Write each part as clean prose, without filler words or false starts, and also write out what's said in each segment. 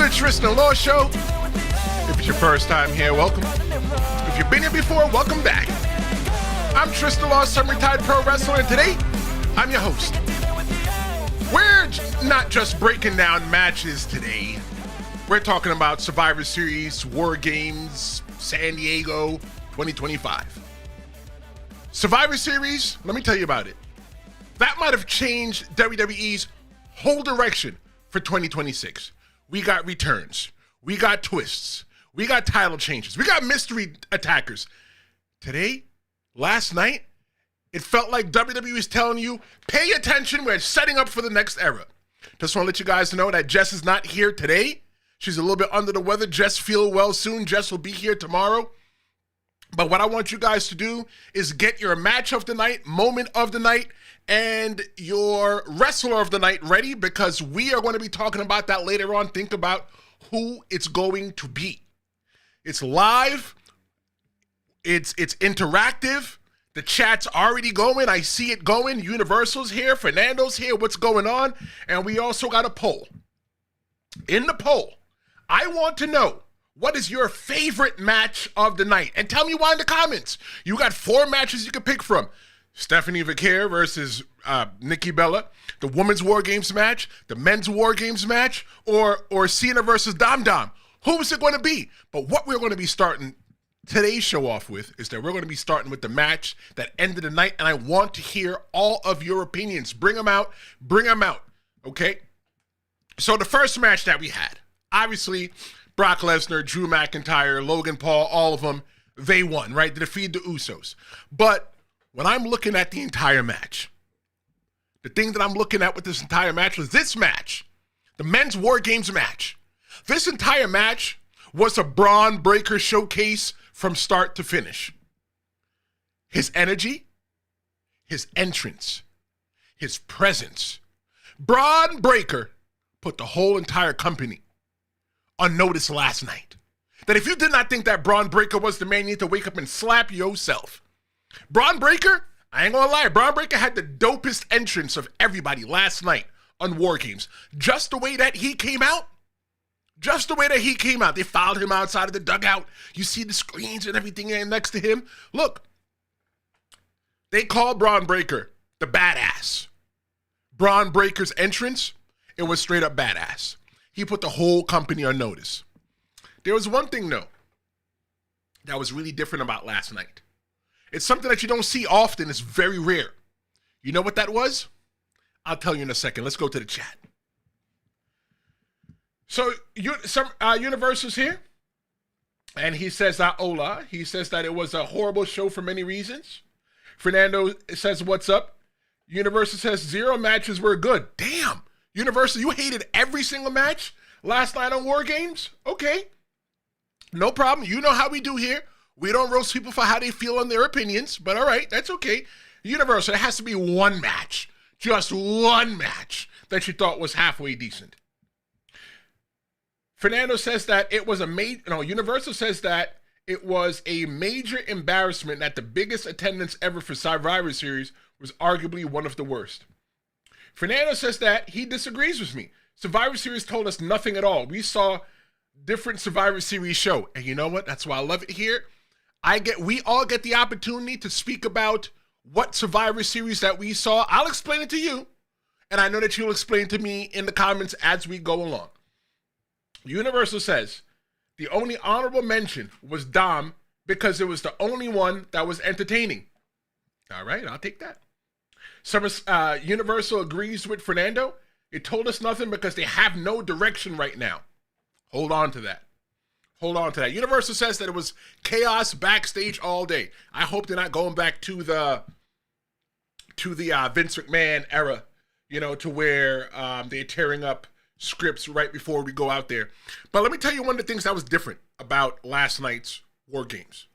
the Tristan Law Show. If it's your first time here, welcome. If you've been here before, welcome back. I'm Tristan Law, some retired pro wrestler, and today, I'm your host. We're not just breaking down matches today. We're talking about Survivor Series, WarGames, San Diego 2025. Survivor Series, let me tell you about it. That might have changed WWE's whole direction for 2026. We got returns. We got twists. We got title changes. We got mystery attackers. Today, last night, it felt like WWE was telling you, pay attention, we're setting up for the next era. Just want to let you guys know that Jess is not here today. She's a little bit under the weather. Jess feel well soon. Jess will be here tomorrow. But what I want you guys to do is get your match of the night, moment of the night, and your wrestler of the night ready, because we are going to be talking about that later on. Think about who it's going to be. It's live. It's interactive. The chat's already going. I see it going. Universal's here. Fernando's here. What's going on? And we also got a poll. In the poll, I want to know, what is your favorite match of the night? And tell me why in the comments. You got 4 matches you can pick from. Stephanie Vaquer versus Nikki Bella, the women's WarGames match, the men's WarGames match, or Cena versus Dom Dom. Who is it going to be? But what we're going to be starting today's show off with is that we're going to be starting with the match that ended the night, and I want to hear all of your opinions. Bring them out. Bring them out. Okay? So the first match that we had, obviously, Brock Lesnar, Drew McIntyre, Logan Paul, all of them, they won, right? They defeated the Usos. But when I'm looking at the entire match, the thing that I'm looking at with this entire match was this match, the men's WarGames match. This entire match was a Bron Breakker showcase from start to finish. His energy, his entrance, his presence. Bron Breakker put the whole entire company on notice last night. That if you did not think that Bron Breakker was the man, you need to wake up and slap yourself. Bron Breakker, I ain't gonna lie, Bron Breakker had the dopest entrance of everybody last night on WarGames. Just the way that he came out, they followed him outside of the dugout. You see the screens and everything next to him. Look, they called Bron Breakker the badass. Bron Breakker's entrance, it was straight up badass. He put the whole company on notice. There was one thing, though, that was really different about last night. It's something that you don't see often. It's very rare. You know what that was? I'll tell you in a second. Let's go to the chat. So, Universal's here, and he says, hola. He says that it was a horrible show for many reasons. Fernando says, what's up? Universal says, 0 matches were good. Damn. Universal, you hated every single match last night on WarGames? Okay. No problem. You know how we do here. We don't roast people for how they feel on their opinions, but all right, that's okay. Universal, it has to be one match, just one match that you thought was halfway decent. Fernando says that it was Universal says that it was a major embarrassment that the biggest attendance ever for Survivor Series was arguably one of the worst. Fernando says that he disagrees with me. Survivor Series told us nothing at all. We saw different Survivor Series show. And you know what? That's why I love it here. We all get the opportunity to speak about what Survivor Series that we saw. I'll explain it to you. And I know that you'll explain to me in the comments as we go along. Universal says the only honorable mention was Dom because it was the only one that was entertaining. All right, I'll take that. Universal agrees with Fernando. It told us nothing because they have no direction right now. Hold on to that. Universal says that it was chaos backstage all day. I hope they're not going back to the Vince McMahon era, to where they're tearing up scripts right before we go out there. But let me tell you one of the things that was different about last night's WarGames.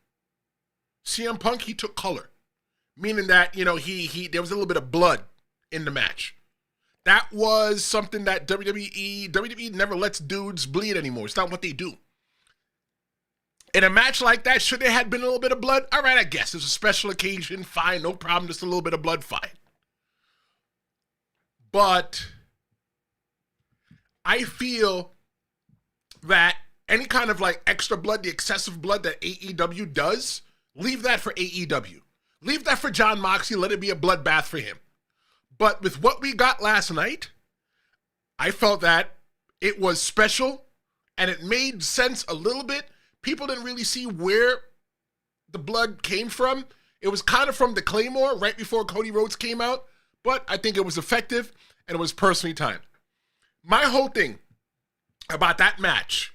CM Punk, he took color. Meaning that, there was a little bit of blood in the match. That was something that WWE never lets dudes bleed anymore. It's not what they do. In a match like that, should there have been a little bit of blood? All right, I guess. It's a special occasion. Fine, no problem. Just a little bit of blood, fine. But I feel that any kind of like extra blood, the excessive blood that AEW does, leave that for AEW. Leave that for Jon Moxley. Let it be a bloodbath for him. But with what we got last night, I felt that it was special and it made sense a little bit. People didn't really see where the blood came from. It was kind of from the Claymore right before Cody Rhodes came out, but I think it was effective and it was personally timed. My whole thing about that match,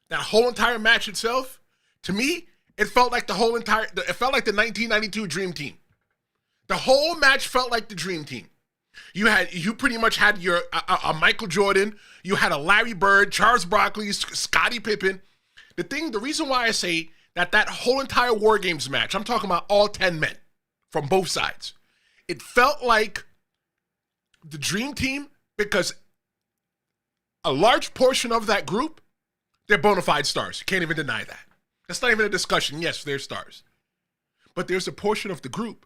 that whole entire match itself, to me, it felt like the 1992 Dream Team. The whole match felt like the Dream Team. You pretty much had your a Michael Jordan, you had a Larry Bird, Charles Barkley, Scottie Pippen. The reason why I say that whole entire WarGames match, I'm talking about all 10 men from both sides, it felt like the Dream Team because a large portion of that group, they're bona fide stars. You can't even deny that. That's not even a discussion. Yes, they're stars. But there's a portion of the group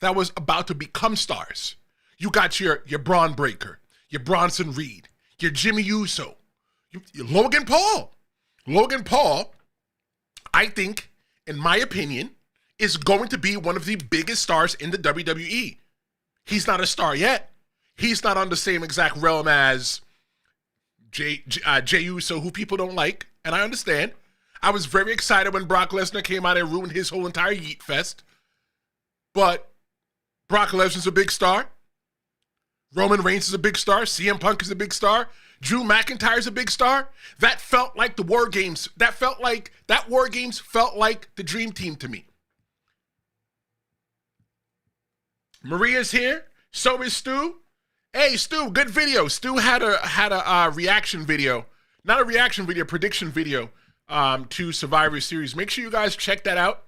that was about to become stars. You got your Bron Breakker, your Bronson Reed, your Jimmy Uso, your Logan Paul. Logan Paul, I think, in my opinion, is going to be one of the biggest stars in the WWE. He's not a star yet. He's not on the same exact realm as Jey Uso, who people don't like, and I understand. I was very excited when Brock Lesnar came out and ruined his whole entire Yeet Fest. But Brock Lesnar's a big star. Roman Reigns is a big star. CM Punk is a big star. Drew McIntyre's a big star. That felt like the WarGames. That WarGames felt like the Dream Team to me. Maria's here. So is Stu. Hey, Stu, good video. Stu had a reaction video. Not a reaction video, prediction video to Survivor Series. Make sure you guys check that out.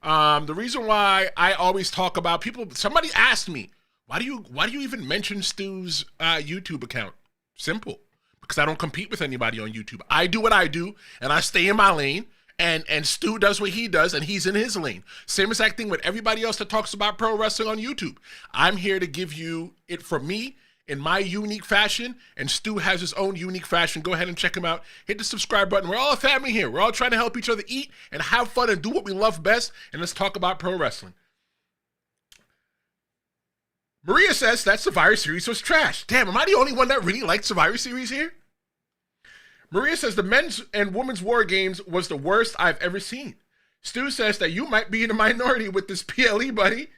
The reason why I always talk about somebody asked me, why do you even mention Stu's YouTube account? Simple. Because I don't compete with anybody on YouTube. I do what I do, and I stay in my lane, and Stu does what he does, and he's in his lane. Same exact thing with everybody else that talks about pro wrestling on YouTube. I'm here to give you it from me in my unique fashion, and Stu has his own unique fashion. Go ahead and check him out. Hit the subscribe button. We're all a family here. We're all trying to help each other eat and have fun and do what we love best, and let's talk about pro wrestling. Maria says that Survivor Series was trash. Damn, am I the only one that really liked Survivor Series here? Maria says the men's and women's WarGames was the worst I've ever seen. Stu says that you might be in the minority with this PLE, buddy.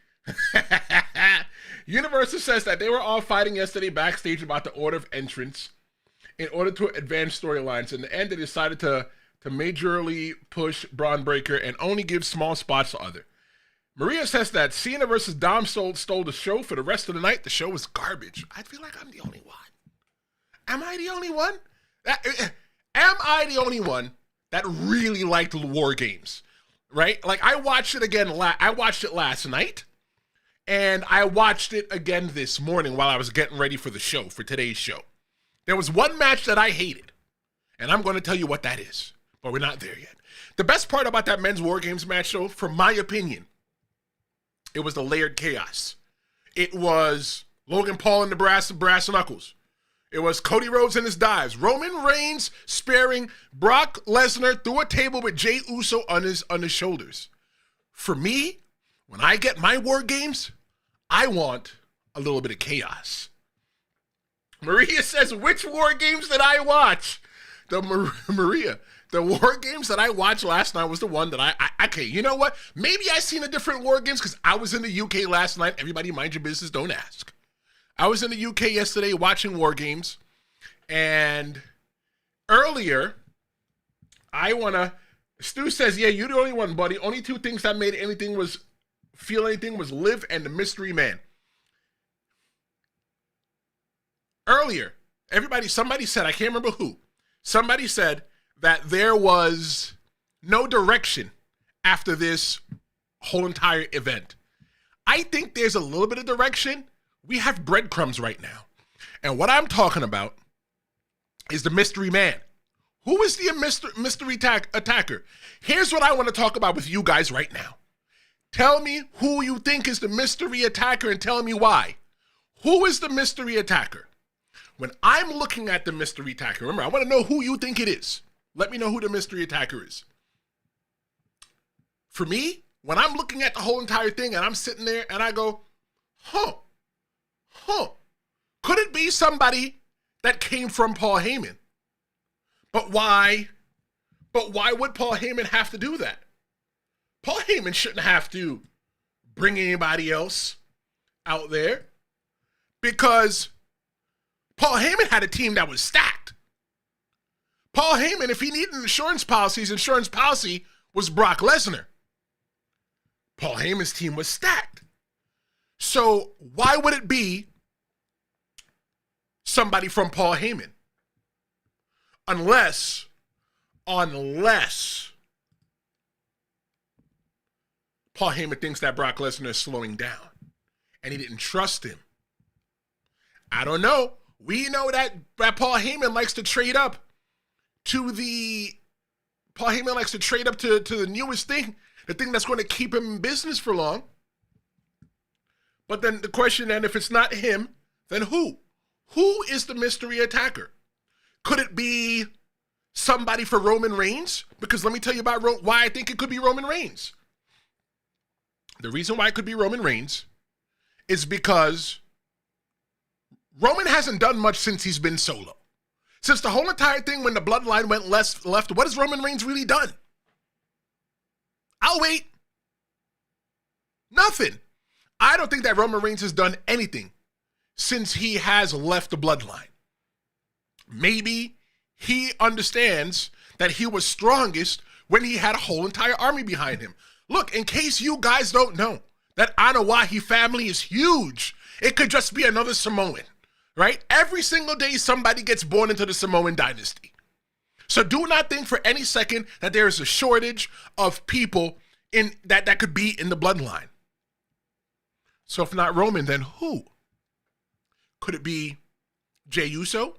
Universal says that they were all fighting yesterday backstage about the order of entrance in order to advance storylines. In the end, they decided to majorly push Bron Breakker and only give small spots to other. Maria says that Cena versus Dom stole the show for the rest of the night. The show was garbage. I feel like I'm the only one. Am I the only one? Am I the only one that really liked WarGames? Right? Like, I watched it again. I watched it last night, and I watched it again this morning while I was getting ready for the show, for today's show. There was one match that I hated, and I'm going to tell you what that is, but we're not there yet. The best part about that men's WarGames match, though, from my opinion, it was the layered chaos. It was Logan Paul and the brass knuckles. It was Cody Rhodes and his dives. Roman Reigns sparing Brock Lesnar through a table with Jey Uso on his shoulders. For me, when I get my WarGames, I want a little bit of chaos. Maria says, which WarGames did I watch? Maria, the WarGames that I watched last night was the one that okay, you know what? Maybe I seen a different WarGames because I was in the UK last night. Everybody mind your business, don't ask. I was in the UK yesterday watching WarGames, and earlier, Stu says, yeah, you're the only one, buddy. Only two things that made feel anything was Liv and the Mystery Man. Earlier, somebody said, I can't remember who, somebody said that there was no direction after this whole entire event. I think there's a little bit of direction. We have breadcrumbs right now. And what I'm talking about is the Mystery Man. Who is the mystery attacker? Here's what I want to talk about with you guys right now. Tell me who you think is the mystery attacker and tell me why. Who is the mystery attacker? When I'm looking at the mystery attacker, remember, I want to know who you think it is. Let me know who the mystery attacker is. For me, when I'm looking at the whole entire thing and I'm sitting there and I go, could it be somebody that came from Paul Heyman? But why would Paul Heyman have to do that? Paul Heyman shouldn't have to bring anybody else out there because Paul Heyman had a team that was stacked. Paul Heyman, if he needed an insurance policy, his insurance policy was Brock Lesnar. Paul Heyman's team was stacked. So why would it be somebody from Paul Heyman? Unless Paul Heyman thinks that Brock Lesnar is slowing down and he didn't trust him. I don't know. We know that Paul Heyman likes to trade up to the newest thing, the thing that's going to keep him in business for long. But then the question, and if it's not him, then who? Who is the mystery attacker? Could it be somebody for Roman Reigns? Because let me tell you about why I think it could be Roman Reigns. The reason why it could be Roman Reigns is because Roman hasn't done much since he's been solo. Since the whole entire thing when the bloodline went left, what has Roman Reigns really done? I'll wait. Nothing. I don't think that Roman Reigns has done anything since he has left the bloodline. Maybe he understands that he was strongest when he had a whole entire army behind him. Look, in case you guys don't know, that Anoa'i family is huge. It could just be another Samoan, right? Every single day somebody gets born into the Samoan dynasty. So do not think for any second that there is a shortage of people in that could be in the bloodline. So if not Roman, then who? Could it be Jey Uso?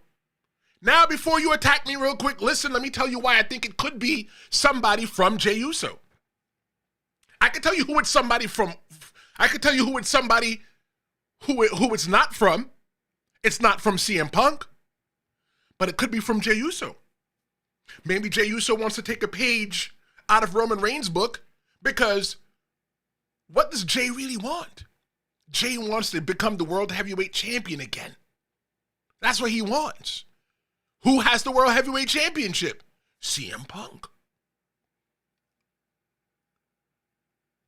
Now, before you attack me real quick, listen, let me tell you why I think it could be somebody from Jey Uso. I can tell you who it's somebody from. I can tell you who it's somebody who it's not from. It's not from CM Punk, but it could be from Jey Uso. Maybe Jey Uso wants to take a page out of Roman Reigns' book because what does Jey really want? Jey wants to become the World Heavyweight Champion again. That's what he wants. Who has the World Heavyweight Championship? CM Punk.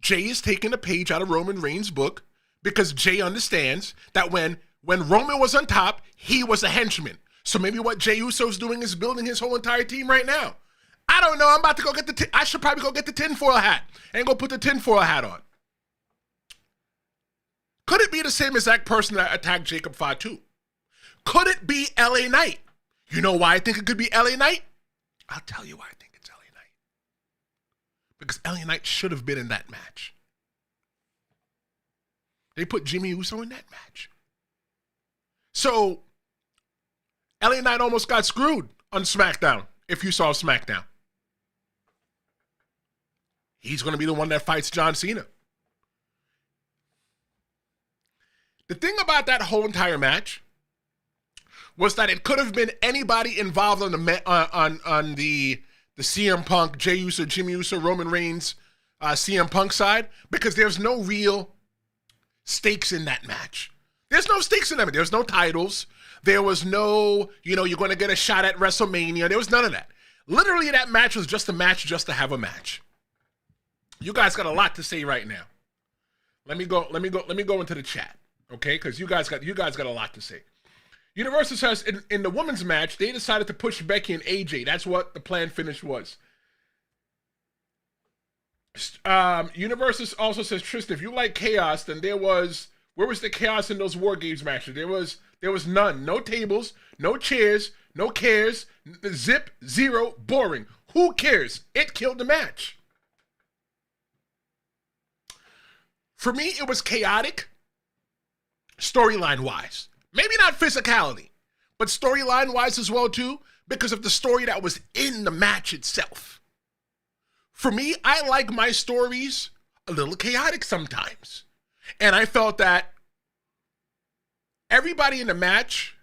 Jey is taking a page out of Roman Reigns' book because Jey understands that when Roman was on top, he was a henchman. So maybe what Jey Uso's doing is building his whole entire team right now. I don't know. I'm about to go get I should probably go get the tinfoil hat and go put the tinfoil hat on. Could it be the same exact person that attacked Jacob Fatu? Could it be LA Knight? You know why I think it could be LA Knight? I'll tell you why I think it's LA Knight. Because LA Knight should have been in that match. They put Jimmy Uso in that match. So, LA Knight almost got screwed on SmackDown, if you saw SmackDown. He's going to be the one that fights John Cena. The thing about that whole entire match was that it could have been anybody involved on the CM Punk, Jey Uso, Jimmy Uso, Roman Reigns, CM Punk side, because there's no real stakes in that match. There's no stakes in them. There's no titles. There was no, you're going to get a shot at WrestleMania. There was none of that. Literally, that match was just a match just to have a match. You guys got a lot to say right now. Let me go into the chat, okay? Because you guys got a lot to say. Universal says in the women's match, they decided to push Becky and AJ. That's what the planned finish was. Universal also says, Tristan, if you like chaos, then where was the chaos in those WarGames matches? There was none. No tables, no chairs, no cares, zip, zero, boring. Who cares? It killed the match. For me, it was chaotic, storyline-wise. Maybe not physicality, but storyline-wise as well, too, because of the story that was in the match itself. For me, I like my stories a little chaotic sometimes. And I felt that everybody in the match,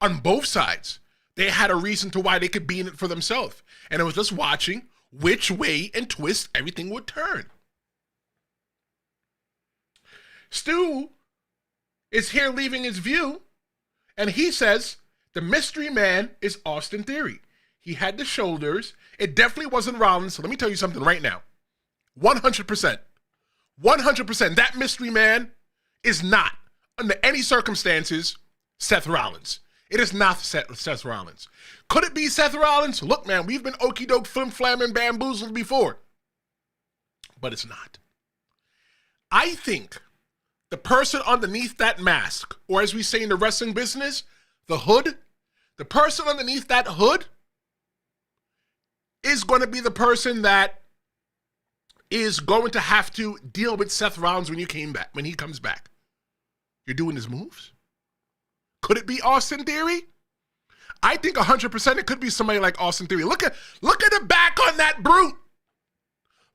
on both sides, They had a reason to why they could be in it for themselves. And it was just watching which way and twist everything would turn. Stu is here leaving his view, and he says the mystery man is Austin Theory. He had the shoulders. It definitely wasn't Rollins. So let me tell you something right now. 100%. 100%. That mystery man is not, under any circumstances, Seth Rollins. It is not Seth Rollins. Could it be Seth Rollins? Look, man, we've been okie doke, flim flam, and bamboozled before. But it's not. I think the person underneath that mask, or as we say in the wrestling business, the hood, the person underneath that hood is going to be the person that is going to have to deal with Seth Rollins when he comes back. You're doing his moves? Could it be Austin Theory? I think 100% it could be somebody like Austin Theory. Look at the back on that brute.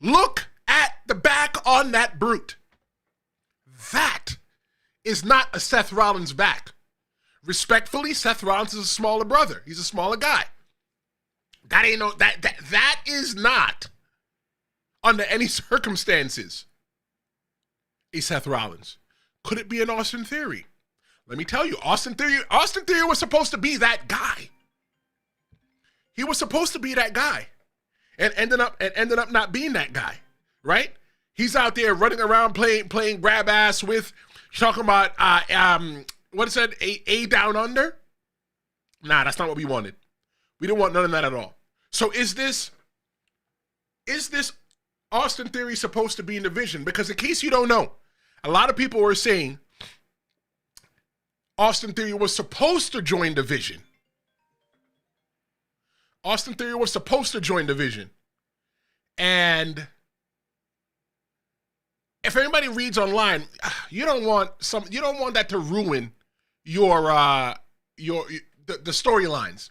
Look at the back on that brute. That is not a Seth Rollins back. Respectfully, Seth Rollins is a smaller brother. He's a smaller guy. That is not, under any circumstances, a Seth Rollins. Could it be an Austin Theory? Let me tell you, Austin Theory was supposed to be that guy. He was supposed to be that guy, and ended up not being that guy, right? He's out there running around playing grab ass with, talking about what is that? A Down Under? Nah, that's not what we wanted. We didn't want none of that at all. So is this Austin Theory supposed to be in the Vision? Because in case you don't know, a lot of people were saying Austin Theory was supposed to join the Vision. Austin Theory was supposed to join the Vision. And if anybody reads online, you don't want that to ruin your the storylines.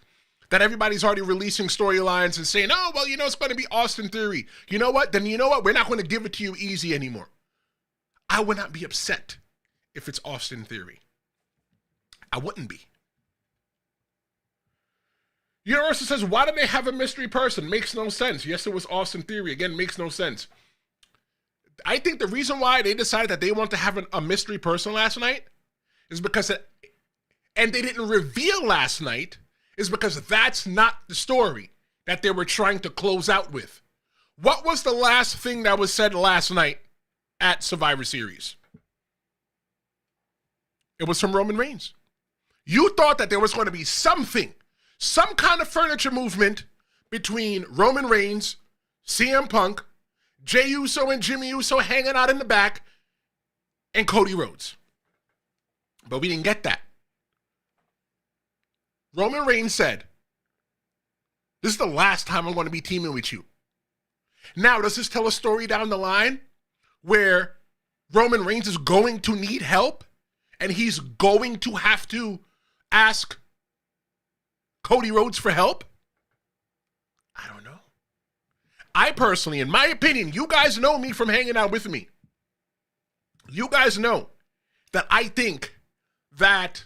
That everybody's already releasing storylines and saying, oh, well, it's going to be Austin Theory. You know what? Then you know what? We're not going to give it to you easy anymore. I would not be upset if it's Austin Theory. I wouldn't be. Universal says, why do they have a mystery person? Makes no sense. Yes, it was Austin Theory. Again, makes no sense. I think the reason why they decided that they want to have a mystery person last night is because, and they didn't reveal last night, is because that's not the story that they were trying to close out with. What was the last thing that was said last night at Survivor Series? It was from Roman Reigns. You thought that there was going to be something, some kind of furniture movement between Roman Reigns, CM Punk, Jey Uso and Jimmy Uso hanging out in the back, and Cody Rhodes. But we didn't get that. Roman Reigns said, this is the last time I'm going to be teaming with you. Now, does this tell a story down the line where Roman Reigns is going to need help and he's going to have to ask Cody Rhodes for help? I don't know. I personally, in my opinion, you guys know me from hanging out with me. You guys know that I think that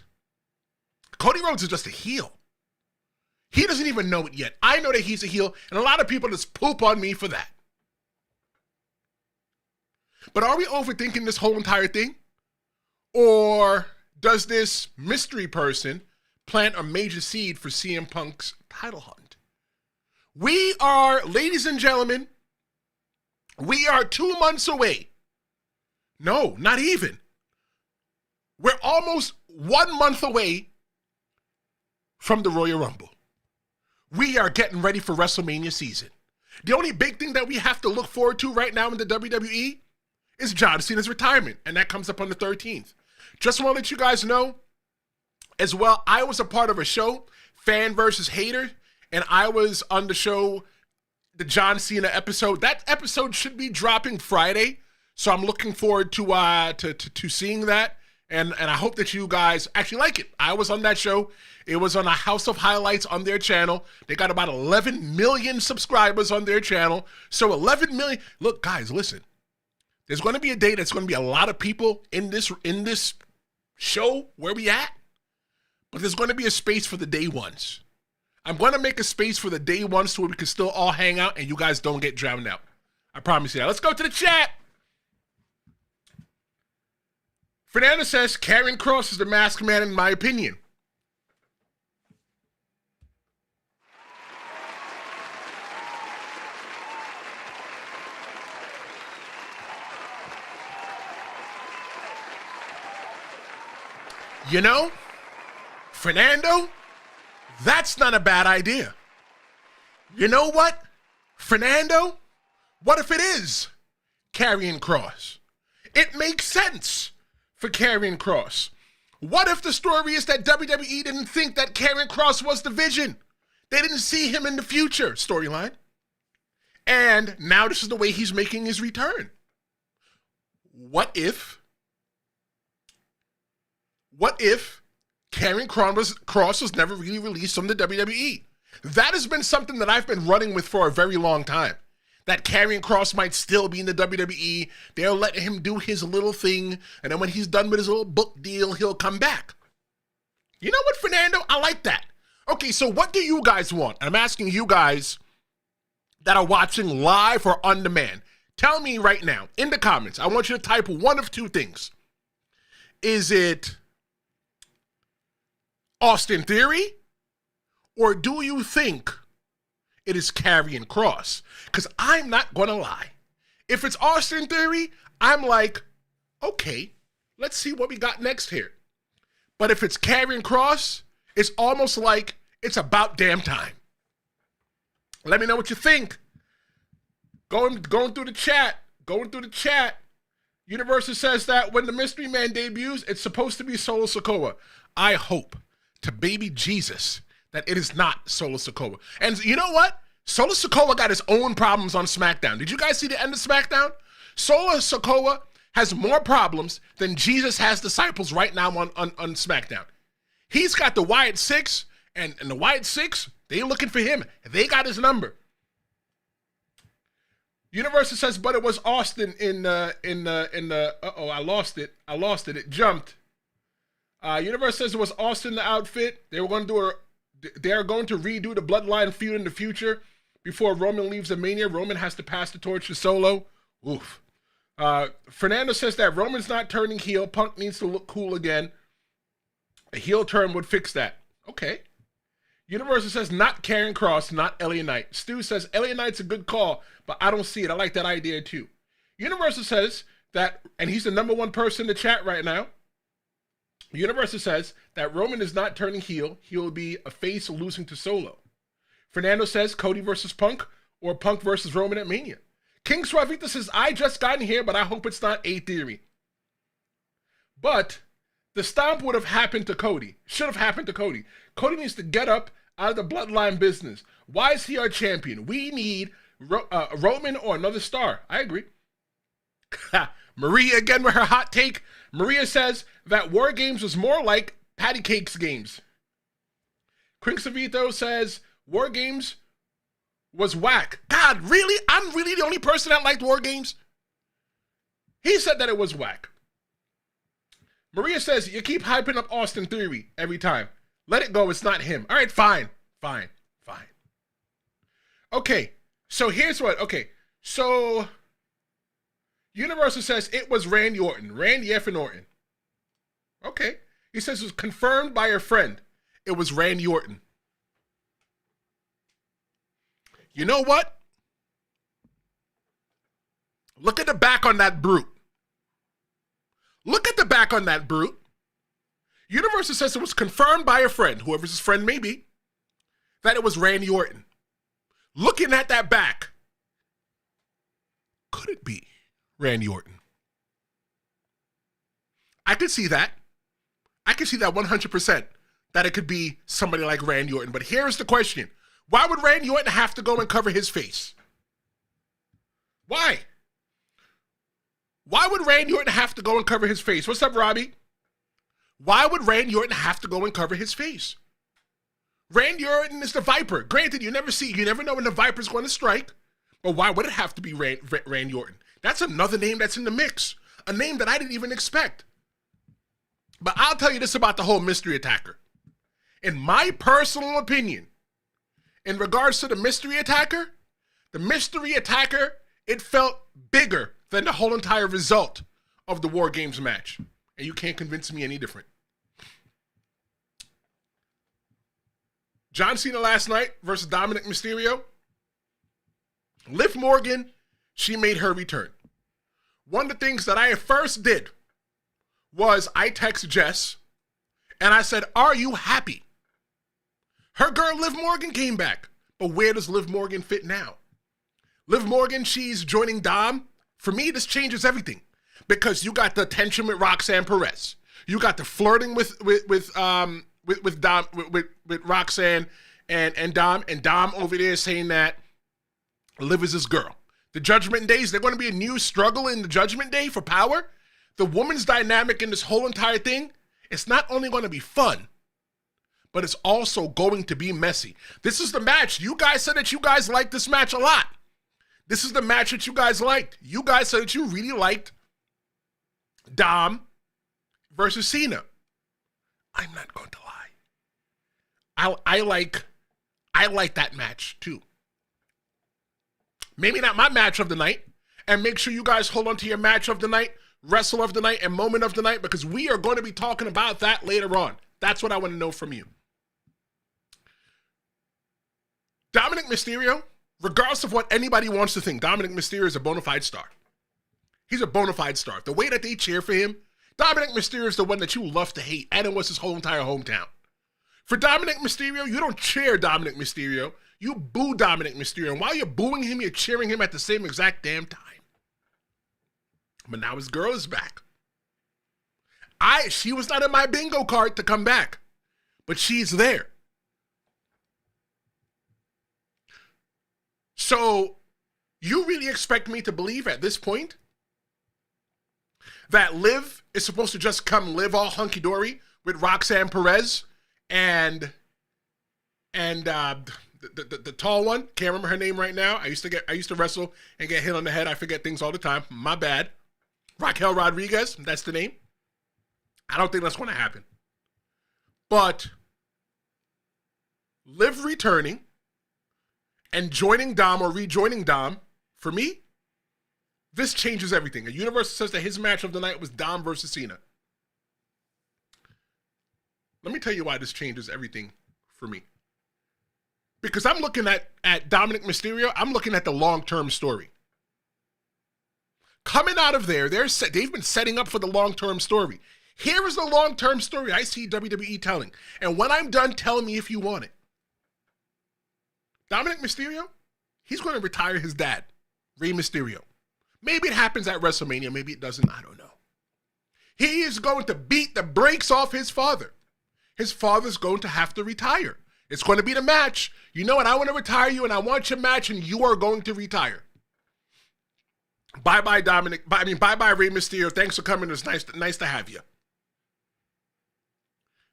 Cody Rhodes is just a heel. He doesn't even know it yet. I know that he's a heel, and a lot of people just poop on me for that. But are we overthinking this whole entire thing? Or does this mystery person plant a major seed for CM Punk's title hunt? We are, ladies and gentlemen, we are 2 months away. No, not even. We're almost 1 month away from the Royal Rumble. We are getting ready for WrestleMania season. The only big thing that we have to look forward to right now in the WWE is John Cena's retirement, and that comes up on the 13th. Just want to let you guys know, as well, I was a part of a show, Fan versus Hater, and I was on the show, the John Cena episode. That episode should be dropping Friday, so I'm looking forward to seeing that, and I hope that you guys actually like it. I was on that show. It was on a House of Highlights on their channel. They got about 11 million subscribers on their channel. So 11 million. Look, guys, listen. There's going to be a day that's going to be a lot of people in this show where we at. But there's going to be a space for the day ones. I'm going to make a space for the day one so we can still all hang out and you guys don't get drowned out. I promise you that. Let's go to the chat. Fernando says, Karrion Kross is the masked man in my opinion. You know, Fernando, that's not a bad idea. You know what, Fernando? What if it is Karrion Kross? It makes sense for Karrion Kross. What if the story is that WWE didn't think that Karrion Kross was the Vision? They didn't see him in the future storyline. And now this is the way he's making his return. What if Karrion Kross was never really released from the WWE? That has been something that I've been running with for a very long time. That Karrion Kross might still be in the WWE. They'll let him do his little thing, and then when he's done with his little book deal, he'll come back. You know what, Fernando? I like that. Okay, so what do you guys want? I'm asking you guys that are watching live or on demand. Tell me right now, in the comments, I want you to type one of two things. Is it Austin Theory, or do you think it is Karrion Kross? Because I'm not going to lie. If it's Austin Theory, I'm like, okay, let's see what we got next here. But if it's Karrion Kross, it's almost like it's about damn time. Let me know what you think. Going through the chat. Universal says that when the Mystery Man debuts, it's supposed to be Solo Sikoa. I hope to baby Jesus that it is not Solo Sikoa. And you know what? Solo Sikoa got his own problems on SmackDown. Did you guys see the end of SmackDown? Solo Sikoa has more problems than Jesus has disciples right now on SmackDown. He's got the Wyatt Six, and the Wyatt Six, they looking for him. They got his number. Universal says, but it was Austin I lost it. It jumped. Universal says it was Austin the outfit. They are going to redo the Bloodline feud in the future before Roman leaves the Mania. Roman has to pass the torch to Solo. Oof. Fernando says that Roman's not turning heel. Punk needs to look cool again. A heel turn would fix that. Okay. Universal says not Karrion Kross, not Elliot Knight. Stu says Elliot Knight's a good call, but I don't see it. I like that idea too. Universal says that, and he's the number one person in the chat right now. Universal says that Roman is not turning heel. He will be a face losing to Solo. Fernando says Cody versus Punk or Punk versus Roman at Mania. King Suavita says, I just got in here, but I hope it's not a theory. But the stomp would have happened to Cody. Should have happened to Cody. Cody needs to get up out of the Bloodline business. Why is he our champion? We need Roman or another star. I agree. Maria again with her hot take. Maria says that WarGames was more like Patty Cake's games. Cringsavito says WarGames was whack. God, really? I'm really the only person that liked WarGames? He said that it was whack. Maria says, you keep hyping up Austin Theory every time. Let it go. It's not him. All right, fine. Okay, so here's what. Okay, so Universal says it was Randy Orton. Randy effing Orton. Okay. He says it was confirmed by a friend. It was Randy Orton. You know what? Look at the back on that brute. Look at the back on that brute. Universal says it was confirmed by a friend, whoever his friend may be, that it was Randy Orton. Looking at that back, could it be Randy Orton? I could see that. I could see that 100%, that it could be somebody like Randy Orton. But here's the question. Why would Randy Orton have to go and cover his face? Why? Why would Randy Orton have to go and cover his face? What's up, Robbie? Why would Randy Orton have to go and cover his face? Randy Orton is the Viper. Granted, you never know when the Viper's going to strike. But why would it have to be Randy Orton? That's another name that's in the mix. A name that I didn't even expect. But I'll tell you this about the whole mystery attacker. In my personal opinion, in regards to the mystery attacker, it felt bigger than the whole entire result of the WarGames match. And you can't convince me any different. John Cena last night versus Dominic Mysterio. Liv Morgan, she made her return. One of the things that I first did was I texted Jess and I said, are you happy? Her girl Liv Morgan came back. But where does Liv Morgan fit now? Liv Morgan, she's joining Dom. For me, this changes everything. Because you got the tension with Roxanne Perez. You got the flirting with Roxanne and Dom over there saying that Liv is his girl. The Judgment Days, they're going to be a new struggle in the Judgment Day for power. The woman's dynamic in this whole entire thing, it's not only going to be fun, but it's also going to be messy. This is the match. You guys said that you guys liked this match a lot. This is the match that you guys liked. You guys said that you really liked Dom versus Cena. I'm not going to lie. I like that match too. Maybe not my match of the night. And make sure you guys hold on to your match of the night, wrestle of the night, and moment of the night, because we are going to be talking about that later on. That's what I want to know from you. Dominic Mysterio, regardless of what anybody wants to think, Dominic Mysterio is a bona fide star. He's a bona fide star. The way that they cheer for him, Dominic Mysterio is the one that you love to hate, and it was his whole entire hometown. For Dominic Mysterio, you don't cheer Dominic Mysterio. You boo Dominic Mysterio. And while you're booing him, you're cheering him at the same exact damn time. But now his girl is back. She was not in my bingo card to come back, but she's there. So you really expect me to believe at this point that Liv is supposed to just come live all hunky-dory with Roxanne Perez and the tall one? Can't remember her name right now. I used to wrestle and get hit on the head. I forget things all the time. My bad. Raquel Rodriguez, that's the name. I don't think that's going to happen. But Liv returning and joining Dom or rejoining Dom, for me, this changes everything. The universe says that his match of the night was Dom versus Cena. Let me tell you why this changes everything for me. Because I'm looking at Dominic Mysterio, I'm looking at the long-term story. Coming out of there, they've been setting up for the long-term story. Here is the long-term story I see WWE telling. And when I'm done, tell me if you want it. Dominic Mysterio, he's going to retire his dad, Rey Mysterio. Maybe it happens at WrestleMania, maybe it doesn't, I don't know. He is going to beat the brakes off his father. His father's going to have to retire. It's going to be the match. You know what? I want to retire you, and I want your match, and you are going to retire. Bye-bye, Dominic. Bye-bye, Rey Mysterio. Thanks for coming. It's nice to have you.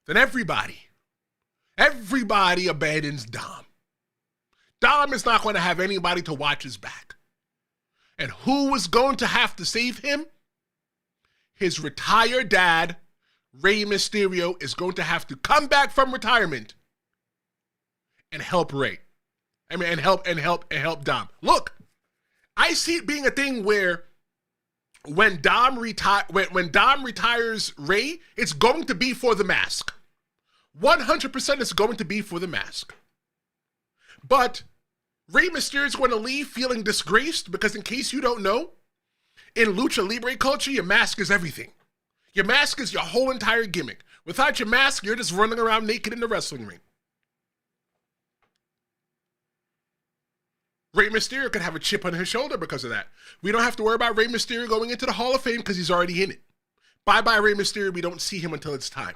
Then everybody abandons Dom. Dom is not going to have anybody to watch his back. And who is going to have to save him? His retired dad, Rey Mysterio, is going to have to come back from retirement and help Rey. And help Dom. Look, I see it being a thing where when Dom retires Rey, it's going to be for the mask. 100% it's going to be for the mask. But Rey Mysterio is going to leave feeling disgraced because, in case you don't know, in Lucha Libre culture, your mask is everything. Your mask is your whole entire gimmick. Without your mask, you're just running around naked in the wrestling ring. Rey Mysterio could have a chip on his shoulder because of that. We don't have to worry about Rey Mysterio going into the Hall of Fame because he's already in it. Bye-bye, Rey Mysterio. We don't see him until it's time.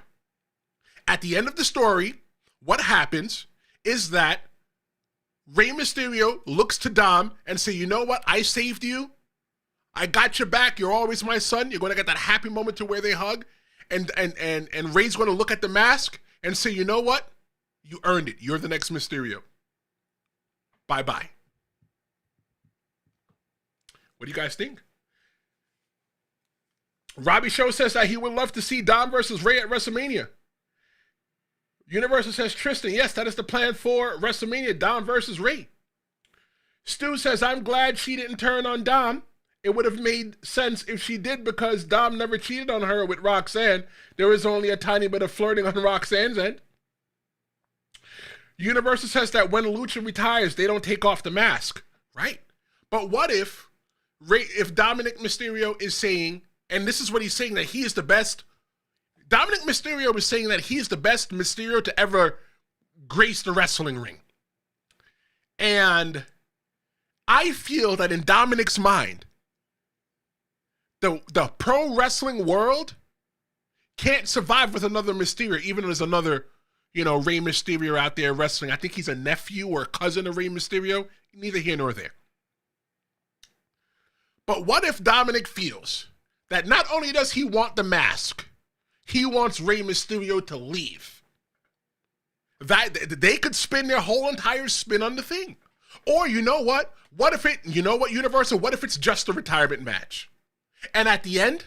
At the end of the story, what happens is that Rey Mysterio looks to Dom and say, you know what? I saved you. I got your back. You're always my son. You're going to get that happy moment to where they hug. And Rey's going to look at the mask and say, you know what? You earned it. You're the next Mysterio. Bye-bye. What do you guys think? Robbie Show says that he would love to see Dom versus Rey at WrestleMania. Universal says, Tristan, yes, that is the plan for WrestleMania, Dom versus Ray. Stu says, I'm glad she didn't turn on Dom. It would have made sense if she did because Dom never cheated on her with Roxanne. There was only a tiny bit of flirting on Roxanne's end. Universal says that when Lucha retires, they don't take off the mask, right? But what if Dominic Mysterio is saying, and this is what he's saying, that he is the best. Dominic Mysterio is saying that he is the best Mysterio to ever grace the wrestling ring. And I feel that in Dominic's mind, the pro wrestling world can't survive with another Mysterio, even if there's another, Rey Mysterio out there wrestling. I think he's a nephew or a cousin of Rey Mysterio. Neither here nor there. But what if Dominic feels that not only does he want the mask, he wants Rey Mysterio to leave? That they could spin their whole entire spin on the thing. Or you know what? Universal, what if it's just a retirement match? And at the end,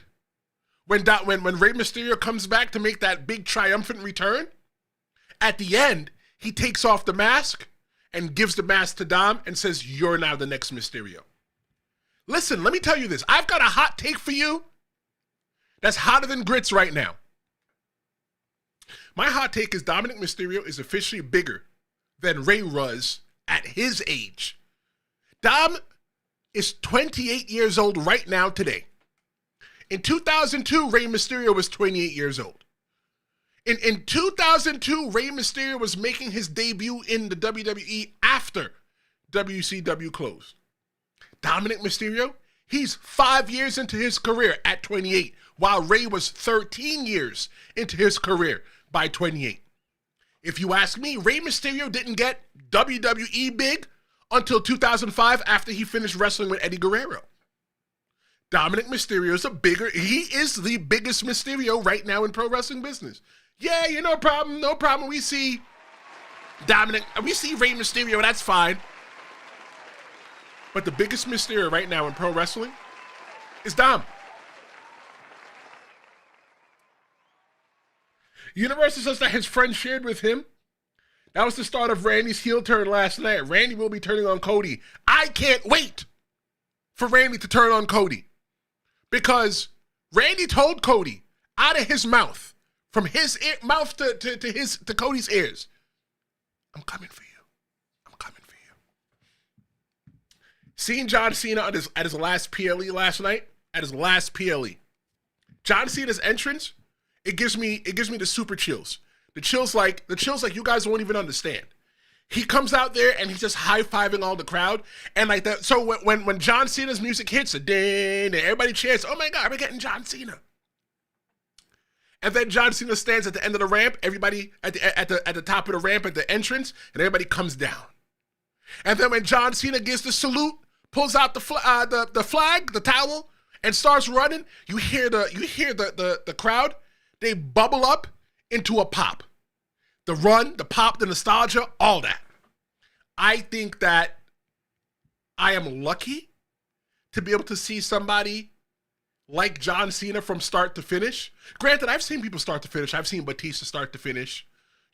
when Rey Mysterio comes back to make that big triumphant return, at the end, he takes off the mask and gives the mask to Dom and says, you're now the next Mysterio. Listen, let me tell you this. I've got a hot take for you that's hotter than grits right now. My hot take is Dominic Mysterio is officially bigger than Rey was at his age. Dom is 28 years old right now today. In 2002, Rey Mysterio was 28 years old. In 2002, Rey Mysterio was making his debut in the WWE after WCW closed. Dominic Mysterio, he's 5 years into his career at 28, while Rey was 13 years into his career by 28. If you ask me, Rey Mysterio didn't get WWE big until 2005 after he finished wrestling with Eddie Guerrero. Dominic Mysterio is he is the biggest Mysterio right now in pro wrestling business. Yeah, no problem. We see Rey Mysterio, that's fine. But the biggest Mysterio right now in pro wrestling is Dom. Universal says that his friend shared with him. That was the start of Randy's heel turn last night. Randy will be turning on Cody. I can't wait for Randy to turn on Cody. Because Randy told Cody out of his mouth, from his mouth to Cody's ears, I'm coming for you. I'm coming for you. Seeing John Cena at his last PLE last night, John Cena's entrance, it gives me the super chills. The chills like you guys won't even understand. He comes out there and he's just high-fiving all the crowd. And like that, so when John Cena's music hits, then everybody cheers, oh my God, we're getting John Cena. And then John Cena stands at the end of the ramp, everybody at the top of the ramp at the entrance, and everybody comes down. And then when John Cena gives the salute, pulls out the flag, the towel, and starts running, you hear the crowd, they bubble up into a pop. The run, the pop, the nostalgia, all that. I think that I am lucky to be able to see somebody like John Cena from start to finish. Granted, I've seen people start to finish. I've seen Batista start to finish.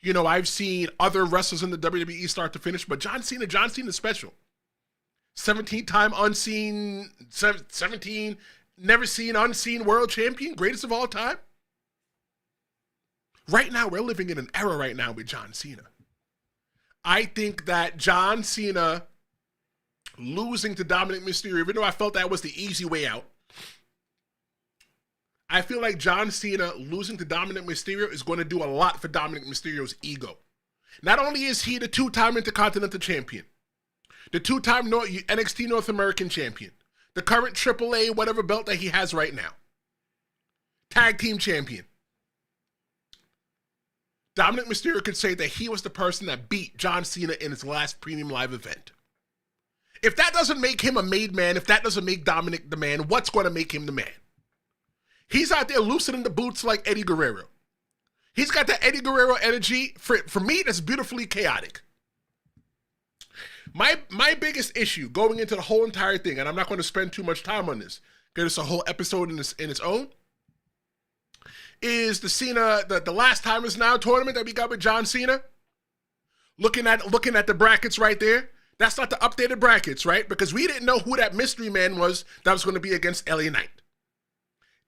I've seen other wrestlers in the WWE start to finish, but John Cena's special. 17-time unseen, 17 never seen, unseen world champion, greatest of all time. Right now, we're living in an era right now with John Cena. I think that John Cena losing to Dominic Mysterio, even though I felt that was the easy way out, I feel like John Cena losing to Dominic Mysterio is going to do a lot for Dominic Mysterio's ego. Not only is he the two-time Intercontinental Champion, the two-time NXT North American Champion, the current AAA whatever belt that he has right now, Tag Team Champion. Dominic Mysterio could say that he was the person that beat John Cena in his last premium live event. If that doesn't make him a made man, if that doesn't make Dominic the man, what's going to make him the man? He's out there loosening the boots like Eddie Guerrero. He's got that Eddie Guerrero energy. For me, that's beautifully chaotic. My biggest issue going into the whole entire thing, and I'm not going to spend too much time on this, because it's a whole episode in its own, is the Cena, the Last Time Is Now tournament that we got with John Cena. Looking at the brackets right there. That's not the updated brackets, right? Because we didn't know who that mystery man was that was going to be against LA Knight.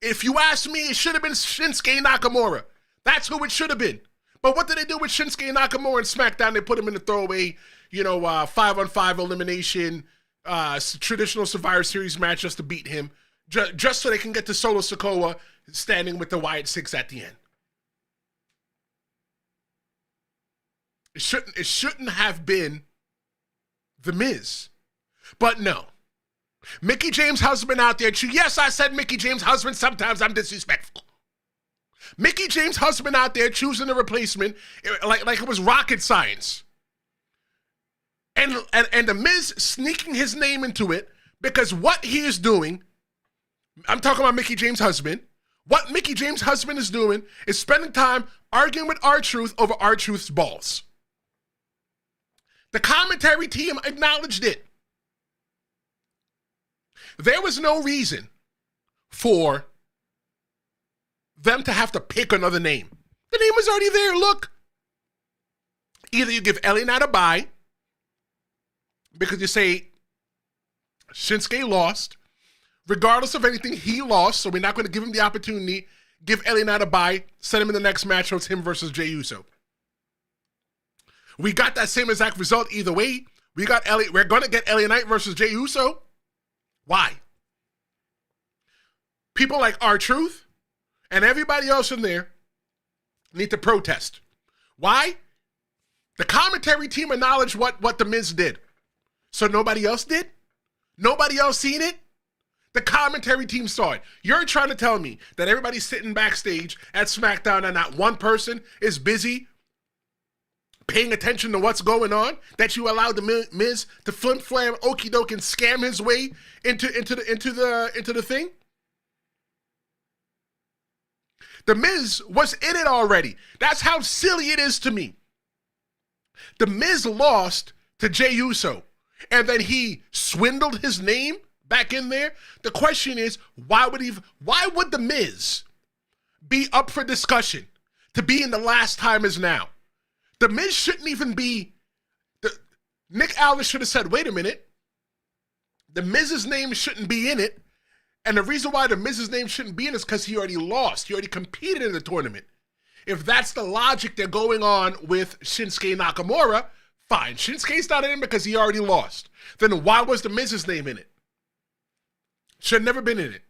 If you ask me, it should have been Shinsuke Nakamura. That's who it should have been. But what did they do with Shinsuke Nakamura and SmackDown? They put him in the throwaway, 5-on-5 elimination, traditional Survivor Series match just to beat him, just so they can get to Solo Sikoa standing with the Wyatt Six at the end. It shouldn't have been The Miz. But no. Mickie James' husband out there. Yes, I said Mickie James' husband. Sometimes I'm disrespectful. Mickie James' husband out there choosing a replacement like it was rocket science. And The Miz sneaking his name into it because what he is doing, I'm talking about Mickie James' husband, what Mickie James' husband is doing is spending time arguing with R-Truth over R-Truth's balls. The commentary team acknowledged it. There was no reason for them to have to pick another name. The name was already there. Look. Either you give LA Knight a bye because you say Shinsuke lost. Regardless of anything, he lost, so we're not going to give him the opportunity. Give LA Knight a bye, send him in the next match, so it's him versus Jey Uso. We got that same exact result either way. We're going to get LA Knight versus Jey Uso. Why? People like R-Truth and everybody else in there need to protest. Why? The commentary team acknowledged what The Miz did. So nobody else did? Nobody else seen it? The commentary team saw it. You're trying to tell me that everybody's sitting backstage at SmackDown and not one person is busy paying attention to what's going on? That you allowed The Miz to flim-flam, okey-doke, and scam his way into the thing? The Miz was in it already. That's how silly it is to me. The Miz lost to Jey Uso, and then he swindled his name back in there. The question is, why would The Miz be up for discussion to be in the Last Time Is Now? The Miz shouldn't even be. Nick Aldis should have said, wait a minute. The Miz's name shouldn't be in it. And the reason why The Miz's name shouldn't be in it is because he already lost. He already competed in the tournament. If that's the logic they're going on with Shinsuke Nakamura, fine. Shinsuke's not in it because he already lost. Then why was The Miz's name in it? Should have never been in it.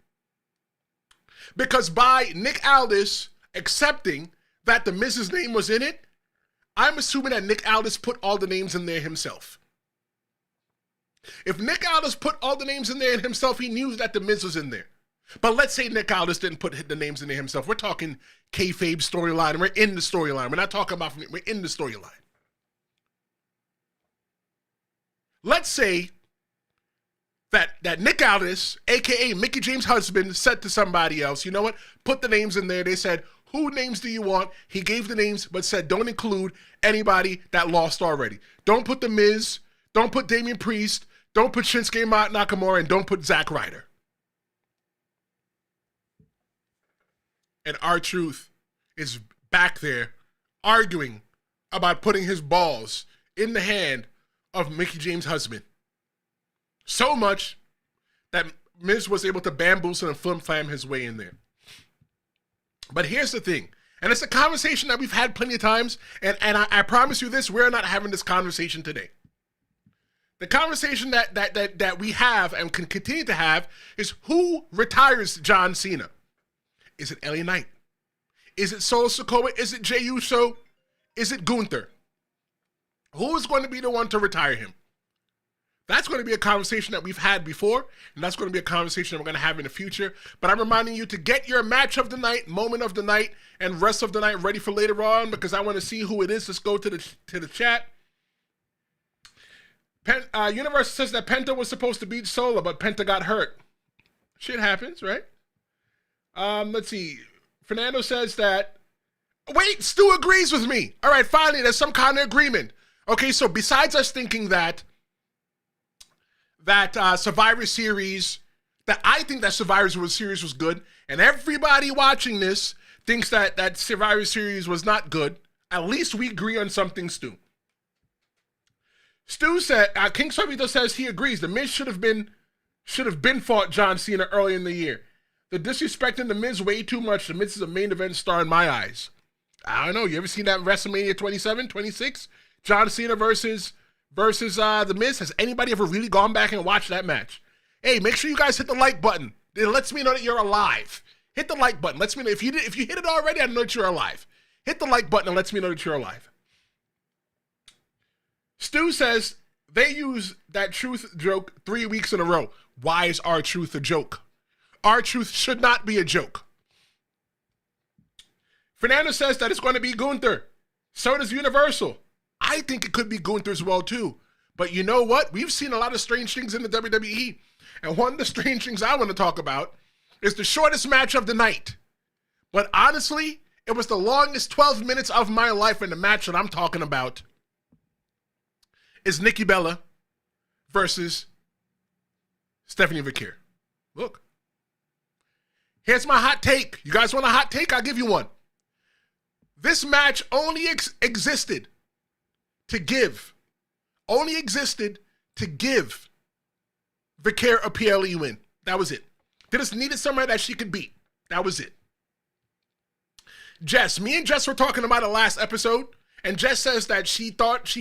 Because by Nick Aldis accepting that The Miz's name was in it, I'm assuming that Nick Aldis put all the names in there himself. If Nick Aldis put all the names in there himself, he knew that The Miz was in there. But let's say Nick Aldis didn't put the names in there himself. We're talking kayfabe storyline, and we're in the storyline. We're not talking about, we're in the storyline. Let's say that Nick Aldis, a.k.a. Mickie James' husband, said to somebody else, you know what, put the names in there. They said, who names do you want? He gave the names, but said don't include anybody that lost already. Don't put The Miz, don't put Damian Priest, don't put Shinsuke Nakamura, and don't put Zack Ryder. And R-Truth is back there arguing about putting his balls in the hand of Mickie James' husband. So much that Miz was able to bamboozle and flim-flam his way in there. But here's the thing, and it's a conversation that we've had plenty of times, and I promise you this, we're not having this conversation today. The conversation that we have and can continue to have is who retires John Cena? Is it LA Knight? Is it Solo Sikoa? Is it Jey Uso? Is it Gunther? Who is going to be the one to retire him? That's going to be a conversation that we've had before, and that's going to be a conversation that we're going to have in the future. But I'm reminding you to get your match of the night, moment of the night, and rest of the night ready for later on, because I want to see who it is. Let's go to the chat. Universe says that Penta was supposed to beat Solo, but Penta got hurt. Shit happens, right? Let's see. Fernando says that. Wait, Stu agrees with me. All right, finally, there's some kind of agreement. Okay, so besides us thinking that Survivor Series, that I think that Survivor Series was good, and everybody watching this thinks that Survivor Series was not good. At least we agree on something, Stu. Stu said, King Suavito says he agrees. The Miz should have been fought John Cena early in the year. The disrespecting the Miz way too much. The Miz is a main event star in my eyes. I don't know. You ever seen that WrestleMania 27, 26? John Cena versus the Miz? Has anybody ever really gone back and watched that match? Hey, make sure you guys hit the like button. It lets me know that you're alive. Hit the like button. Lets me know if you hit it already, I know that you're alive. Hit the like button and lets me know that you're alive. Stu says they use that truth joke 3 weeks in a row. Why is our truth a joke? Our truth should not be a joke. Fernando says that it's going to be Gunther. So does Universal. I think it could be Gunther as well too. But you know what? We've seen a lot of strange things in the WWE. And one of the strange things I want to talk about is the shortest match of the night. But honestly, it was the longest 12 minutes of my life, in the match that I'm talking about is Nikki Bella versus Stephanie Vaquer. Look. Here's my hot take. You guys want a hot take? I'll give you one. This match only existed to give Vaquer a PLE win. That was it. They just needed somebody that she could beat. That was it. Jess, me and Jess were talking about it last episode, and Jess says that she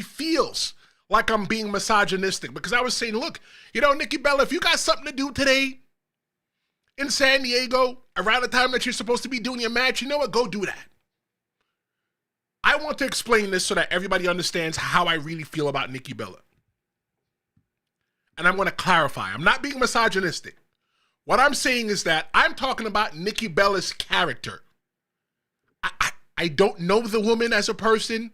feels like I'm being misogynistic because I was saying, look, Nikki Bella, if you got something to do today in San Diego around the time that you're supposed to be doing your match, you know what? Go do that. I want to explain this so that everybody understands how I really feel about Nikki Bella. And I'm going to clarify. I'm not being misogynistic. What I'm saying is that I'm talking about Nikki Bella's character. I don't know the woman as a person.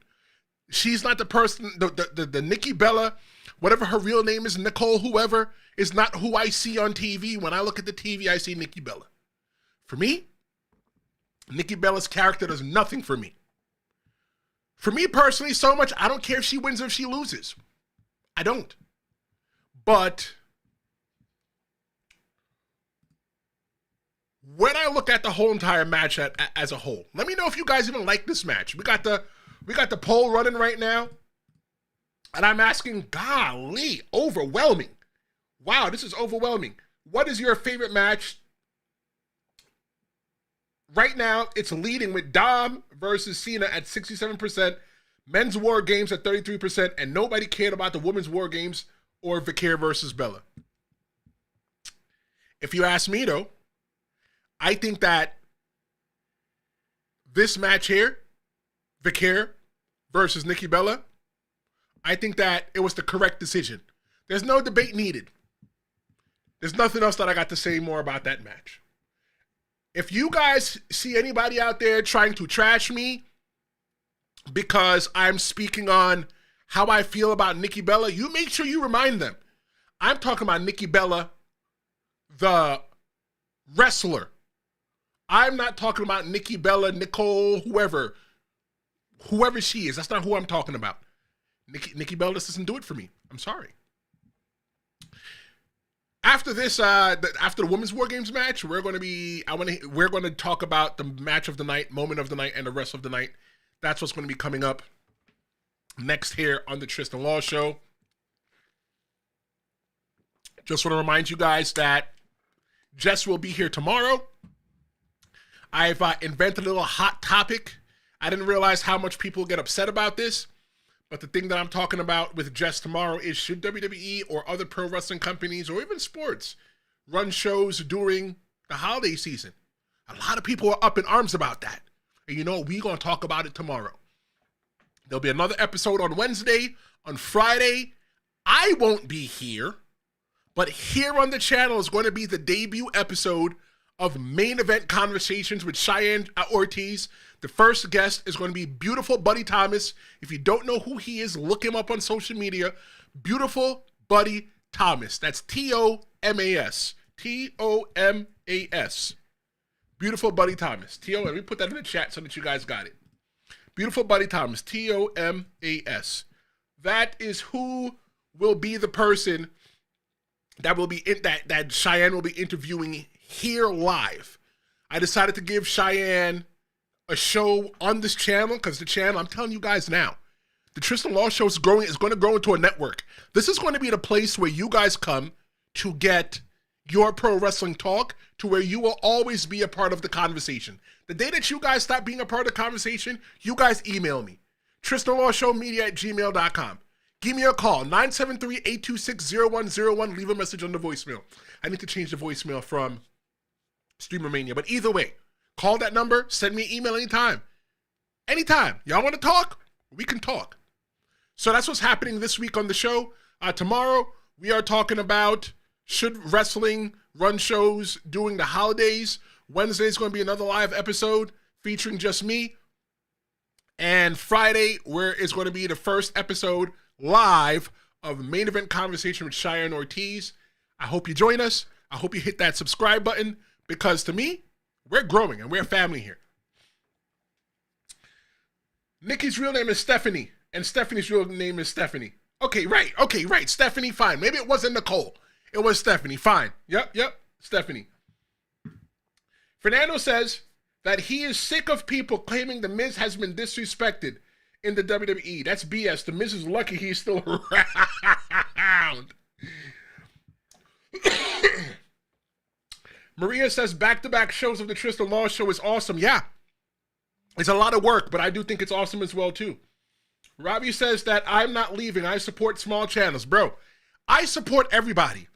She's not the person, the Nikki Bella, whatever her real name is, Nicole, whoever, is not who I see on TV. When I look at the TV, I see Nikki Bella. For me, Nikki Bella's character does nothing for me. For me personally, so much, I don't care if she wins or if she loses. I don't. But when I look at the whole entire match as a whole, let me know if you guys even like this match. We got the poll running right now, and I'm asking, golly, overwhelming. Wow, this is overwhelming. What is your favorite match? Right now, it's leading with Dom versus Cena at 67%, men's War Games at 33%, and nobody cared about the women's War Games or Vaquer versus Bella. If you ask me, though, I think that this match here, Vaquer versus Nikki Bella, I think that it was the correct decision. There's no debate needed. There's nothing else that I got to say more about that match. If you guys see anybody out there trying to trash me because I'm speaking on how I feel about Nikki Bella, you make sure you remind them. I'm talking about Nikki Bella, the wrestler. I'm not talking about Nikki Bella, Nicole, whoever she is. That's not who I'm talking about. Nikki Bella just doesn't do it for me. I'm sorry. After this, after the women's War Games match, we're going to talk about the match of the night, moment of the night, and the rest of the night. That's what's going to be coming up next here on the Tristan Law Show. Just want to remind you guys that Jess will be here tomorrow. I've invented a little hot topic. I didn't realize how much people get upset about this. But the thing that I'm talking about with Jess tomorrow is, should WWE or other pro wrestling companies or even sports run shows during the holiday season? A lot of people are up in arms about that. And you know what? We're going to talk about it tomorrow. There'll be another episode on Wednesday. On Friday, I won't be here. But here on the channel is going to be the debut episode of Main Event Conversations with Cheyenne Ortiz. The first guest is going to be beautiful Buddy Thomas. If you don't know who he is, look him up on social media. Beautiful Buddy Thomas. That's T-O-M-A-S. T-O-M-A-S. Beautiful Buddy Thomas. T-O, let me put that in the chat so that you guys got it. Beautiful Buddy Thomas. T-O-M-A-S. That is who will be the person that will be that Cheyenne will be interviewing here live. I decided to give Cheyenne a show on this channel, because the channel, I'm telling you guys now, the Tristan Law Show is going to grow into a network. This is going to be the place where you guys come to get your pro wrestling talk, to where you will always be a part of the conversation. The day that you guys stop being a part of the conversation, you guys email me. TristanLawShowMedia@gmail.com. Give me a call, 973-826-0101. Leave a message on the voicemail. I need to change the voicemail from Streamer Mania. But either way, call that number, send me an email anytime. Anytime. Y'all want to talk? We can talk. So that's what's happening this week on the show. Tomorrow, we are talking about should wrestling run shows during the holidays. Wednesday is going to be another live episode featuring just me. And Friday, where it's going to be the first episode live of Main Event Conversation with Cheyenne Ortiz. I hope you join us. I hope you hit that subscribe button, because to me, we're growing and we're a family here. Nikki's real name is Stephanie, and Stephanie's real name is Stephanie. Okay, right. Stephanie, fine. Maybe it wasn't Nicole. It was Stephanie, fine. Yep, Stephanie. Fernando says that he is sick of people claiming The Miz has been disrespected in the WWE. That's BS. The Miz is lucky he's still around. Maria says back-to-back shows of the Tristan Law Show is awesome. Yeah, it's a lot of work, but I do think it's awesome as well, too. Robbie says that I'm not leaving. I support small channels. Bro, I support everybody.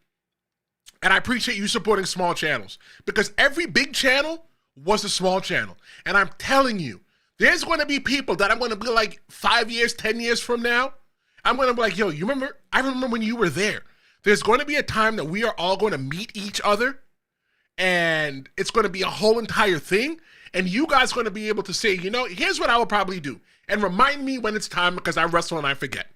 And I appreciate you supporting small channels, because every big channel was a small channel. And I'm telling you, there's going to be people that I'm going to be like 5 years, 10 years from now. I'm going to be like, yo, you remember? I remember when you were there. There's going to be a time that we are all going to meet each other, and it's going to be a whole entire thing. And you guys are going to be able to say, you know, here's what I will probably do. And remind me when it's time, because I wrestle and I forget.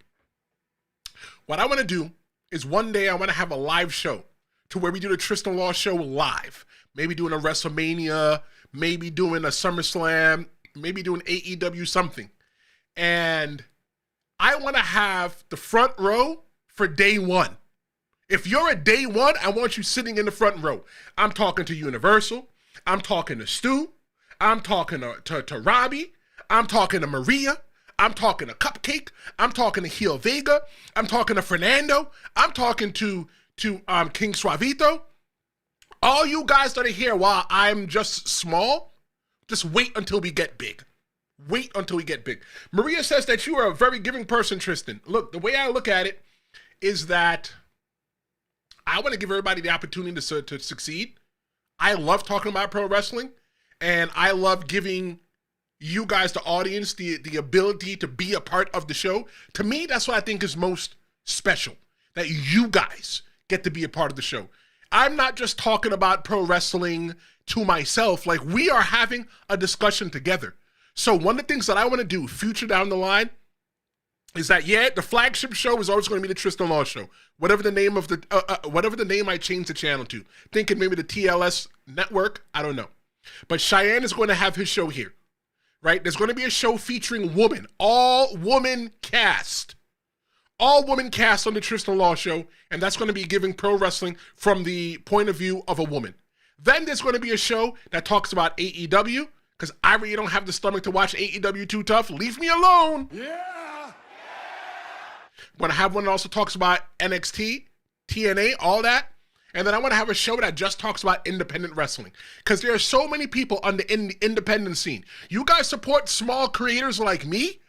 What I want to do is one day I want to have a live show to where we do the Tristan Law Show live. Maybe doing a WrestleMania, maybe doing a SummerSlam, maybe doing AEW something. And I want to have the front row for day one. If you're at day one, I want you sitting in the front row. I'm talking to Universal. I'm talking to Stu. I'm talking to Robbie. I'm talking to Maria. I'm talking to Cupcake. I'm talking to Heel Vega. I'm talking to Fernando. I'm talking to King Suavito. All you guys that are here while I'm just small, just wait until we get big. Wait until we get big. Maria says that you are a very giving person, Tristan. Look, the way I look at it is that I want to give everybody the opportunity to succeed. I love talking about pro wrestling, and I love giving you guys, the audience, the ability to be a part of the show. To me, that's what I think is most special, that you guys get to be a part of the show. I'm not just talking about pro wrestling to myself. Like, we are having a discussion together. So one of the things that I want to do future down the line is that, yeah, the flagship show is always going to be the Tristan Law Show. Whatever the name of whatever the name I change the channel to. Thinking maybe the TLS network. I don't know. But Cheyenne is going to have his show here, right? There's going to be a show featuring women, all woman cast. All women cast on the Tristan Law Show, and that's going to be giving pro wrestling from the point of view of a woman. Then there's going to be a show that talks about AEW, because I really don't have the stomach to watch AEW too tough. Leave me alone. Yeah. I'm going to have one that also talks about NXT, TNA, all that. And then I want to have a show that just talks about independent wrestling, because there are so many people on the independent scene. You guys support small creators like me.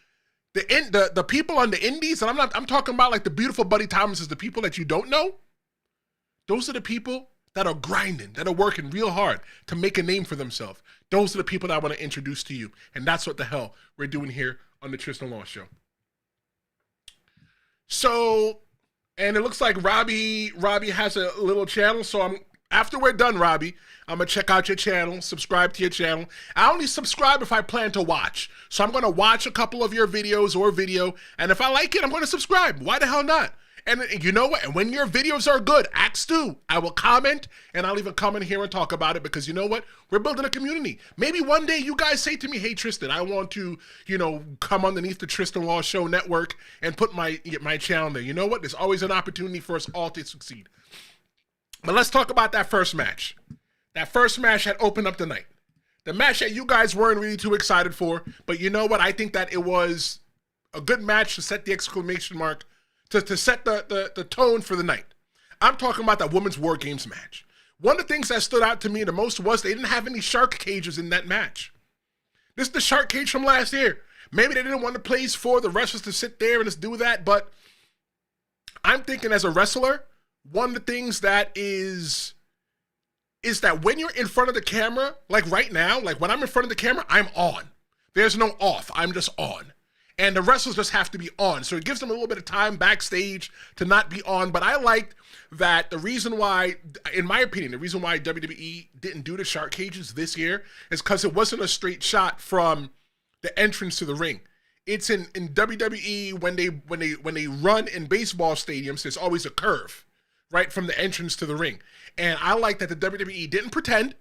The people on the indies, and I'm talking about like the beautiful Buddy Thomases, the people that you don't know. Those are the people that are grinding, that are working real hard to make a name for themselves. Those are the people that I want to introduce to you. And that's what the hell we're doing here on the Tristan Law Show. So, and it looks like Robbie has a little channel. So after we're done, Robbie, I'm going to check out your channel, subscribe to your channel. I only subscribe if I plan to watch. So I'm going to watch a couple of your videos or video. And if I like it, I'm going to subscribe. Why the hell not? And you know what? And when your videos are good, ask Stu. I will comment, and I'll even come in here and talk about it, because you know what? We're building a community. Maybe one day you guys say to me, hey, Tristan, I want to, come underneath the Tristan Law Show network and put my channel there. You know what? There's always an opportunity for us all to succeed. But let's talk about that first match. That first match had opened up the night. The match that you guys weren't really too excited for, but you know what? I think that it was a good match to set the exclamation mark, to set the tone for the night. I'm talking about that women's WarGames match. One of the things that stood out to me the most was they didn't have any shark cages in that match. This is the shark cage from last year. Maybe they didn't want the place for the wrestlers to sit there and just do that, but I'm thinking as a wrestler, one of the things that is that when you're in front of the camera, like right now, like when I'm in front of the camera, I'm on. There's no off. I'm just on. And the wrestlers just have to be on. So it gives them a little bit of time backstage to not be on. But I liked that the reason why, in my opinion, the reason why WWE didn't do the shark cages this year is because it wasn't a straight shot from the entrance to the ring. It's in WWE when they run in baseball stadiums, there's always a curve, right, from the entrance to the ring. And I like that the WWE didn't pretend,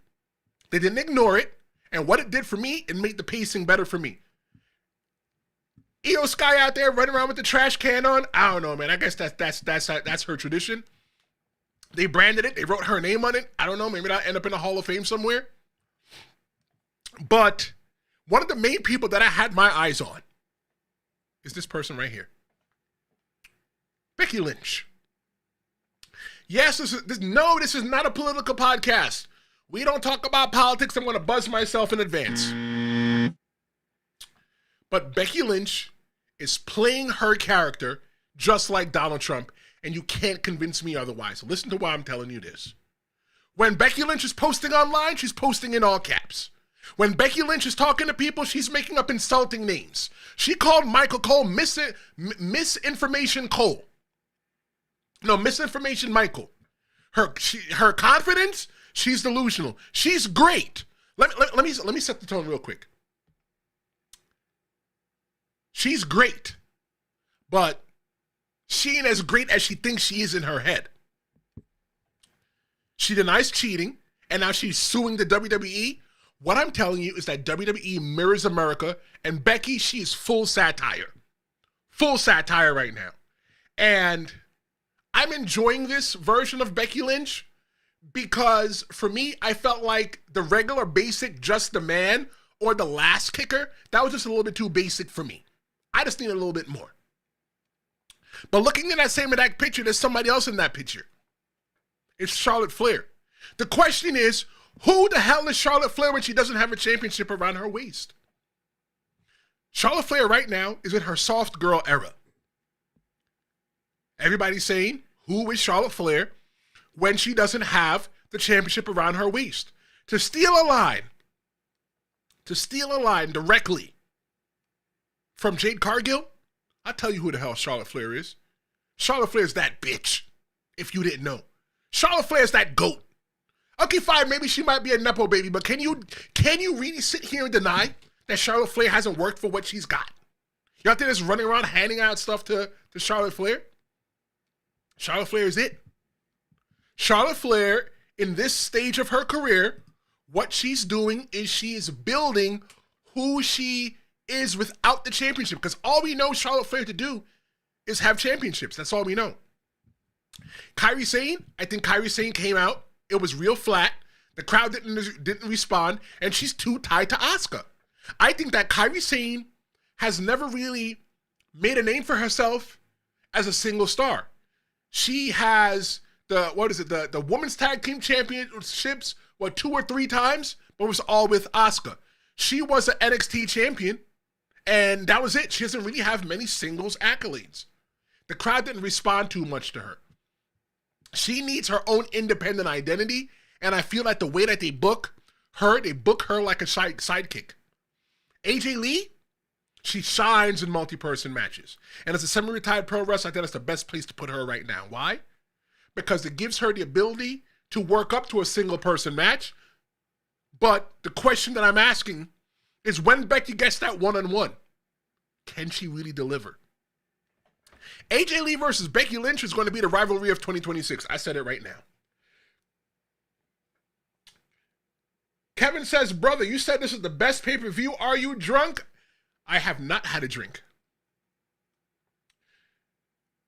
they didn't ignore it, and what it did for me, it made the pacing better for me. Io Sky out there running around with the trash can on, I don't know, man. I guess that's her tradition. They branded it, they wrote her name on it. I don't know, maybe that'll end up in the Hall of Fame somewhere. But one of the main people that I had my eyes on is this person right here. Becky Lynch. Yes, this is not a political podcast. We don't talk about politics. I'm going to buzz myself in advance. But Becky Lynch is playing her character just like Donald Trump, and you can't convince me otherwise. So listen to why I'm telling you this. When Becky Lynch is posting online, she's posting in all caps. When Becky Lynch is talking to people, she's making up insulting names. She called Michael Cole Misinformation Cole. No, Misinformation Michael. Her confidence, she's delusional. She's great. Let me set the tone real quick. She's great, but she ain't as great as she thinks she is in her head. She denies cheating, and now she's suing the WWE. What I'm telling you is that WWE mirrors America, and Becky, she is full satire. Full satire right now. And I'm enjoying this version of Becky Lynch because, for me, I felt like the regular basic Just the Man or the Last Kicker, that was just a little bit too basic for me. I just need a little bit more. But looking in that same exact picture, there's somebody else in that picture. It's Charlotte Flair. The question is, who the hell is Charlotte Flair when she doesn't have a championship around her waist? Charlotte Flair right now is in her soft girl era. Everybody's saying, who is Charlotte Flair when she doesn't have the championship around her waist? To steal a line directly from Jade Cargill, I'll tell you who the hell Charlotte Flair is. Charlotte Flair is that bitch, if you didn't know. Charlotte Flair is that goat. Okay, fine, maybe she might be a Nepo baby, but can you really sit here and deny that Charlotte Flair hasn't worked for what she's got? You out there just running around handing out stuff to Charlotte Flair? Charlotte Flair is it. Charlotte Flair, in this stage of her career, what she's doing is she is building who she is without the championship, because all we know Charlotte Flair to do is have championships. That's all we know. Kairi Sane, I think Kairi Sane came out. It was real flat. The crowd didn't respond, and she's too tied to Asuka. I think that Kairi Sane has never really made a name for herself as a single star. She has the women's tag team championships, 2 or 3 times, but it was all with Asuka. She was an NXT champion, and that was it. She doesn't really have many singles accolades. The crowd didn't respond too much to her. She needs her own independent identity, and I feel like the way that they book her like a sidekick. AJ Lee, she shines in multi-person matches. And as a semi-retired pro wrestler, I think that's the best place to put her right now. Why? Because it gives her the ability to work up to a single-person match. But the question that I'm asking is, when Becky gets that one-on-one, can she really deliver? AJ Lee versus Becky Lynch is going to be the rivalry of 2026. I said it right now. Kevin says, brother, you said this is the best pay-per-view. Are you drunk? I have not had a drink.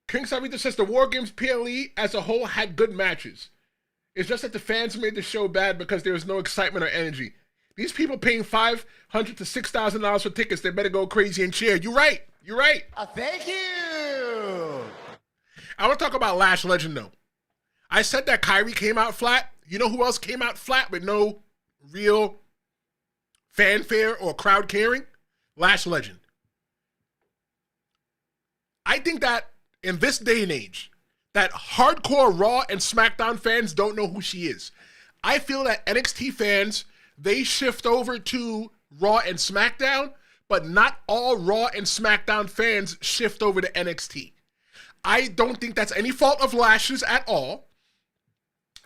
King Savita says the WarGames PLE as a whole had good matches. It's just that the fans made the show bad because there was no excitement or energy. These people paying $500 to $6,000 for tickets, they better go crazy and cheer. You're right. You're right. Thank you. I want to talk about Lash Legend, though. I said that Kyrie came out flat. You know who else came out flat with no real fanfare or crowd caring? Lash Legend. I think that in this day and age, that hardcore Raw and SmackDown fans don't know who she is. I feel that NXT fans, they shift over to Raw and SmackDown, but not all Raw and SmackDown fans shift over to NXT. I don't think that's any fault of Lash's at all.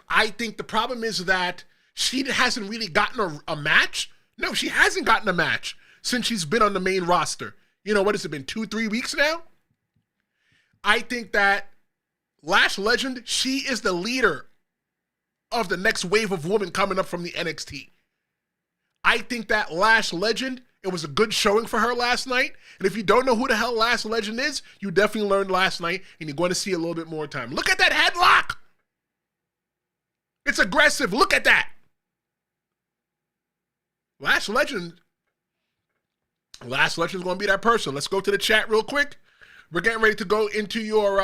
I think the problem is that she hasn't really gotten a match. No, she hasn't gotten a match since she's been on the main roster. You know, what has it been, 2-3 weeks now? I think that Lash Legend, she is the leader of the next wave of women coming up from the NXT. I think that Lash Legend, it was a good showing for her last night. And if you don't know who the hell Lash Legend is, you definitely learned last night, and you're going to see a little bit more time. Look at that headlock. It's aggressive. Look at that. Lash Legend is going to be that person. Let's go to the chat real quick. We're getting ready to go into your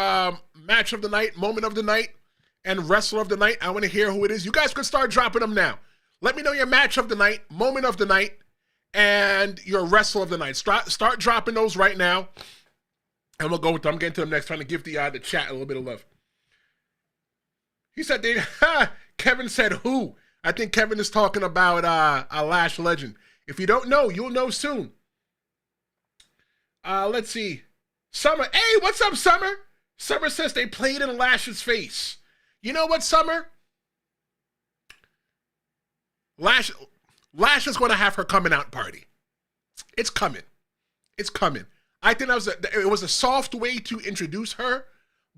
match of the night, moment of the night, and wrestler of the night. I want to hear who it is. You guys can start dropping them now. Let me know your match of the night, moment of the night, and your wrestler of the night. Start dropping those right now, and we'll go with them. I'm getting to them next, trying to give the chat a little bit of love. He said, Kevin said who? I think Kevin is talking about a Lash Legend. If you don't know, you'll know soon. Let's see. Summer. Hey, what's up, Summer? Summer says they played in Lash's face. You know what, Summer? Lash is going to have her coming out party. It's coming. It's coming. I think it was a soft way to introduce her,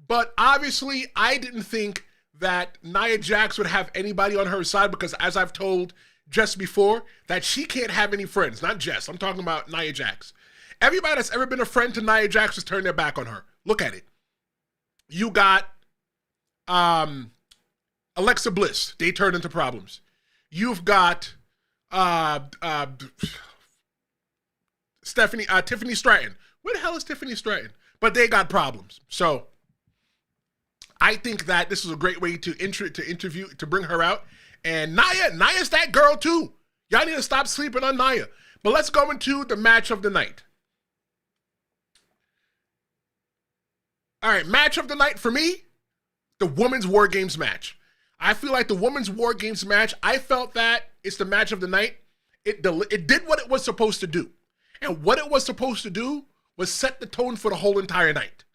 but obviously I didn't think that Nia Jax would have anybody on her side because, as I've told Jess before, that she can't have any friends. Not Jess. I'm talking about Nia Jax. Everybody that's ever been a friend to Nia Jax has turned their back on her. Look at it. You got Alexa Bliss. They turned into problems. You've got Tiffany Stratton. Where the hell is Tiffany Stratton? But they got problems. So I think that this is a great way to bring her out. And Nia's that girl too. Y'all need to stop sleeping on Nia. But let's go into the match of the night. All right, match of the night for me, the Women's WarGames match. I feel like the Women's WarGames match, I felt that it's the match of the night. It did what it was supposed to do. And what it was supposed to do was set the tone for the whole entire night.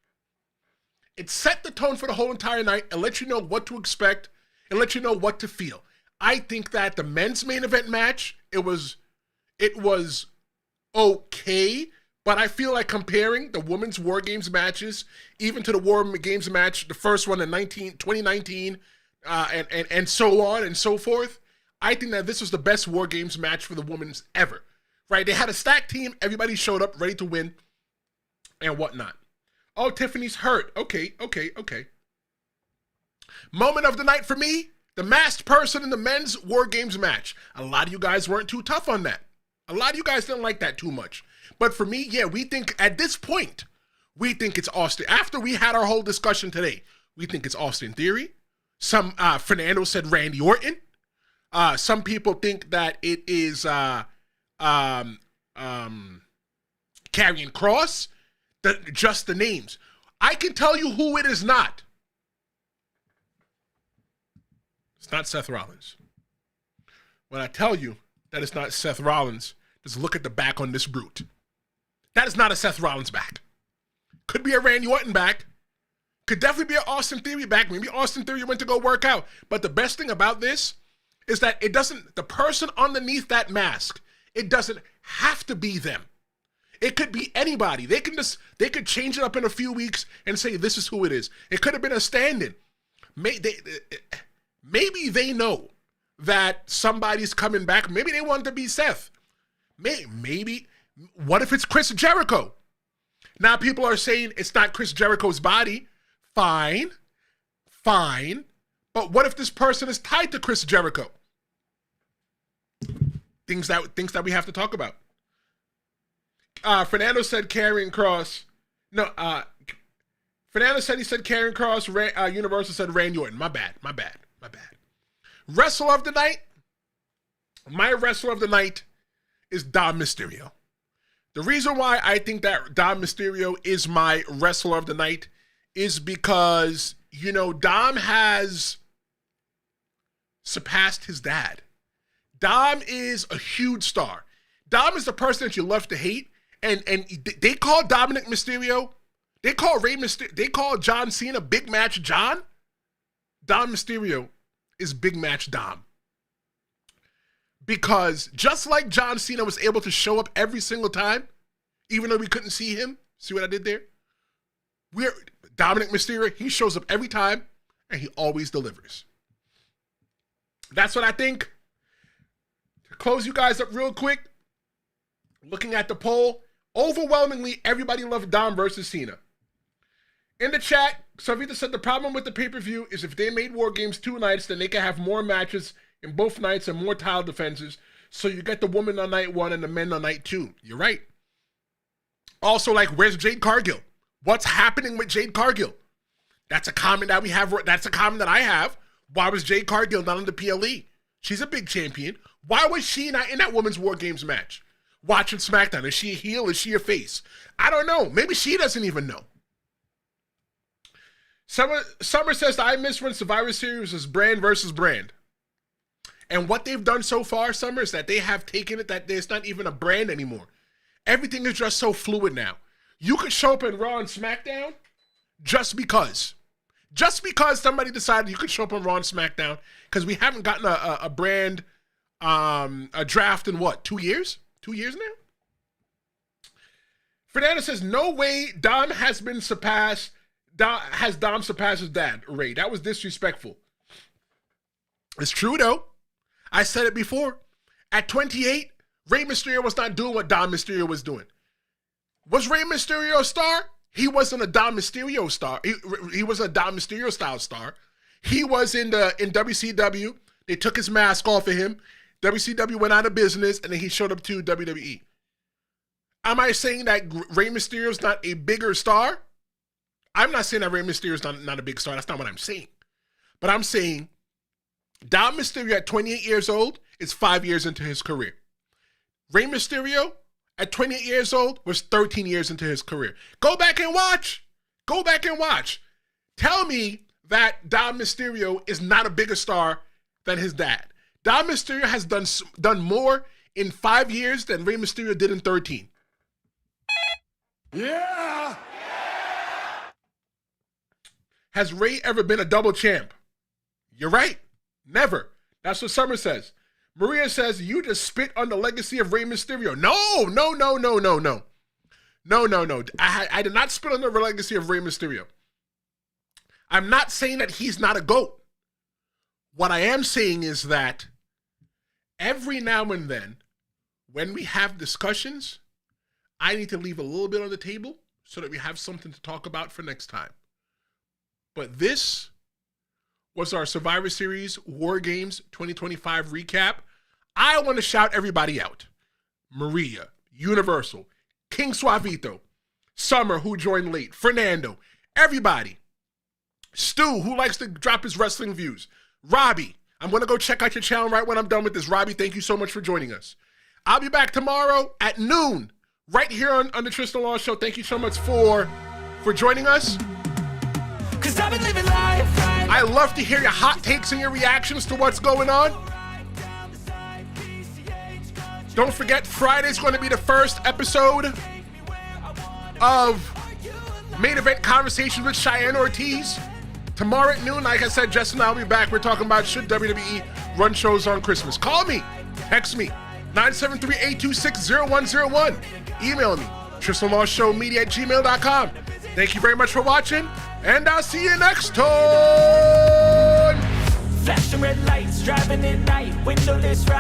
It set the tone for the whole entire night and let you know what to expect and let you know what to feel. I think that the men's main event match, it was okay, but I feel like comparing the Women's WarGames matches, even to the WarGames match, the first one in 2019, and so on and so forth, I think that this was the best WarGames match for the women's ever. Right? They had a stacked team. Everybody showed up ready to win and whatnot. Oh, Tiffany's hurt. Okay. Moment of the night for me, the masked person in the men's WarGames match. A lot of you guys weren't too tough on that. A lot of you guys didn't like that too much. But for me, yeah, we think at this point, we think it's Austin. After we had our whole discussion today, we think it's Austin Theory. Some, Fernando said Randy Orton. Some people think that it is Karrion Kross. Just the names. I can tell you who it is not. It's not Seth Rollins. When I tell you that it's not Seth Rollins, just look at the back on this brute. That is not a Seth Rollins back. Could be a Randy Orton back. Could definitely be an Austin Theory back. Maybe Austin Theory went to go work out. But the best thing about this is that the person underneath that mask, it doesn't have to be them. It could be anybody. They could change it up in a few weeks and say this is who it is. It could have been a stand-in. Maybe they know that somebody's coming back. Maybe they want to be Seth. Maybe. What if it's Chris Jericho? Now people are saying it's not Chris Jericho's body. Fine. But what if this person is tied to Chris Jericho? things that we have to talk about. Fernando said Karrion Kross. No, Fernando said he said Karrion Kross. Universal said Randy Orton. My bad. Wrestler of the night. My wrestler of the night is Dom Mysterio. The reason why I think that Dom Mysterio is my wrestler of the night is because, you know, Dom has surpassed his dad. Dom is a huge star. Dom is the person that you love to hate. And they call Dominic Mysterio, they call Rey Mysterio, they call John Cena Big Match John. Dom Mysterio is Big Match Dom. Because just like John Cena was able to show up every single time, even though we couldn't see him, see what I did there? Dominic Mysterio, he shows up every time, and he always delivers. That's what I think. To close you guys up real quick, looking at the poll, overwhelmingly, everybody loved Dom versus Cena. In the chat, Savita said the problem with the pay-per-view is if they made WarGames 2 nights, then they can have more matches in both nights and more title defenses, so you get the women on night 1 and the men on night 2. You're right. Also, like, where's Jade Cargill? What's happening with Jade Cargill? That's a comment that we have. That's a comment that I have. Why was Jade Cargill not on the PLE? She's a big champion. Why was she not in that women's WarGames match? Watching SmackDown. Is she a heel? Is she a face? I don't know. Maybe she doesn't even know. Summer says, I miss when Survivor Series was brand versus brand. And what they've done so far, Summer, is that they have taken it that there's not even a brand anymore. Everything is just so fluid now. You could show up in Raw and SmackDown just because. Just because somebody decided you could show up on Raw and SmackDown, because we haven't gotten a brand, a draft in what, 2 years? 2 years now? Fernando says, no way Dom has been surpassed. Dom surpassed his dad, Ray. That was disrespectful. It's true, though. I said it before. At 28, Rey Mysterio was not doing what Dom Mysterio was doing. Was Rey Mysterio a star? He wasn't a Dom Mysterio star. He was a Dom Mysterio style star. He was in WCW. They took his mask off of him. WCW went out of business, and then he showed up to WWE. Am I saying that Rey Mysterio's not a bigger star? I'm not saying that Rey Mysterio's not a big star. That's not what I'm saying. But I'm saying Dom Mysterio at 28 years old is 5 years into his career. Rey Mysterio at 28 years old was 13 years into his career. Go back and watch. Go back and watch. Tell me that Dom Mysterio is not a bigger star than his dad. Dom Mysterio has done more in 5 years than Rey Mysterio did in 13. Yeah! Has Rey ever been a double champ? You're right. Never. That's what Summer says. Maria says, you just spit on the legacy of Rey Mysterio. No. I did not spit on the legacy of Rey Mysterio. I'm not saying that he's not a GOAT. What I am saying is that every now and then, when we have discussions, I need to leave a little bit on the table so that we have something to talk about for next time. But this was our Survivor Series WarGames 2025 recap. I want to shout everybody out. Maria, Universal, King Suavito, Summer, who joined late, Fernando, everybody. Stu, who likes to drop his wrestling views. Robbie, I'm going to go check out your channel right when I'm done with this. Robbie, thank you so much for joining us. I'll be back tomorrow at noon, right here on the Tristan Law Show. Thank you so much for joining us. I've been living life right. I love to hear your hot takes and your reactions to what's going on. Don't forget, Friday's going to be the first episode of Main Event Conversations with Cheyenne Ortiz. Tomorrow at noon, like I said, Jess and I will be back. We're talking about should WWE run shows on Christmas. Call me. Text me. 973-826-0101. Email me. TristanLawShowMedia@gmail.com. Thank you very much for watching, and I'll see you next time. Flashing red lights, driving at night, windowless ride.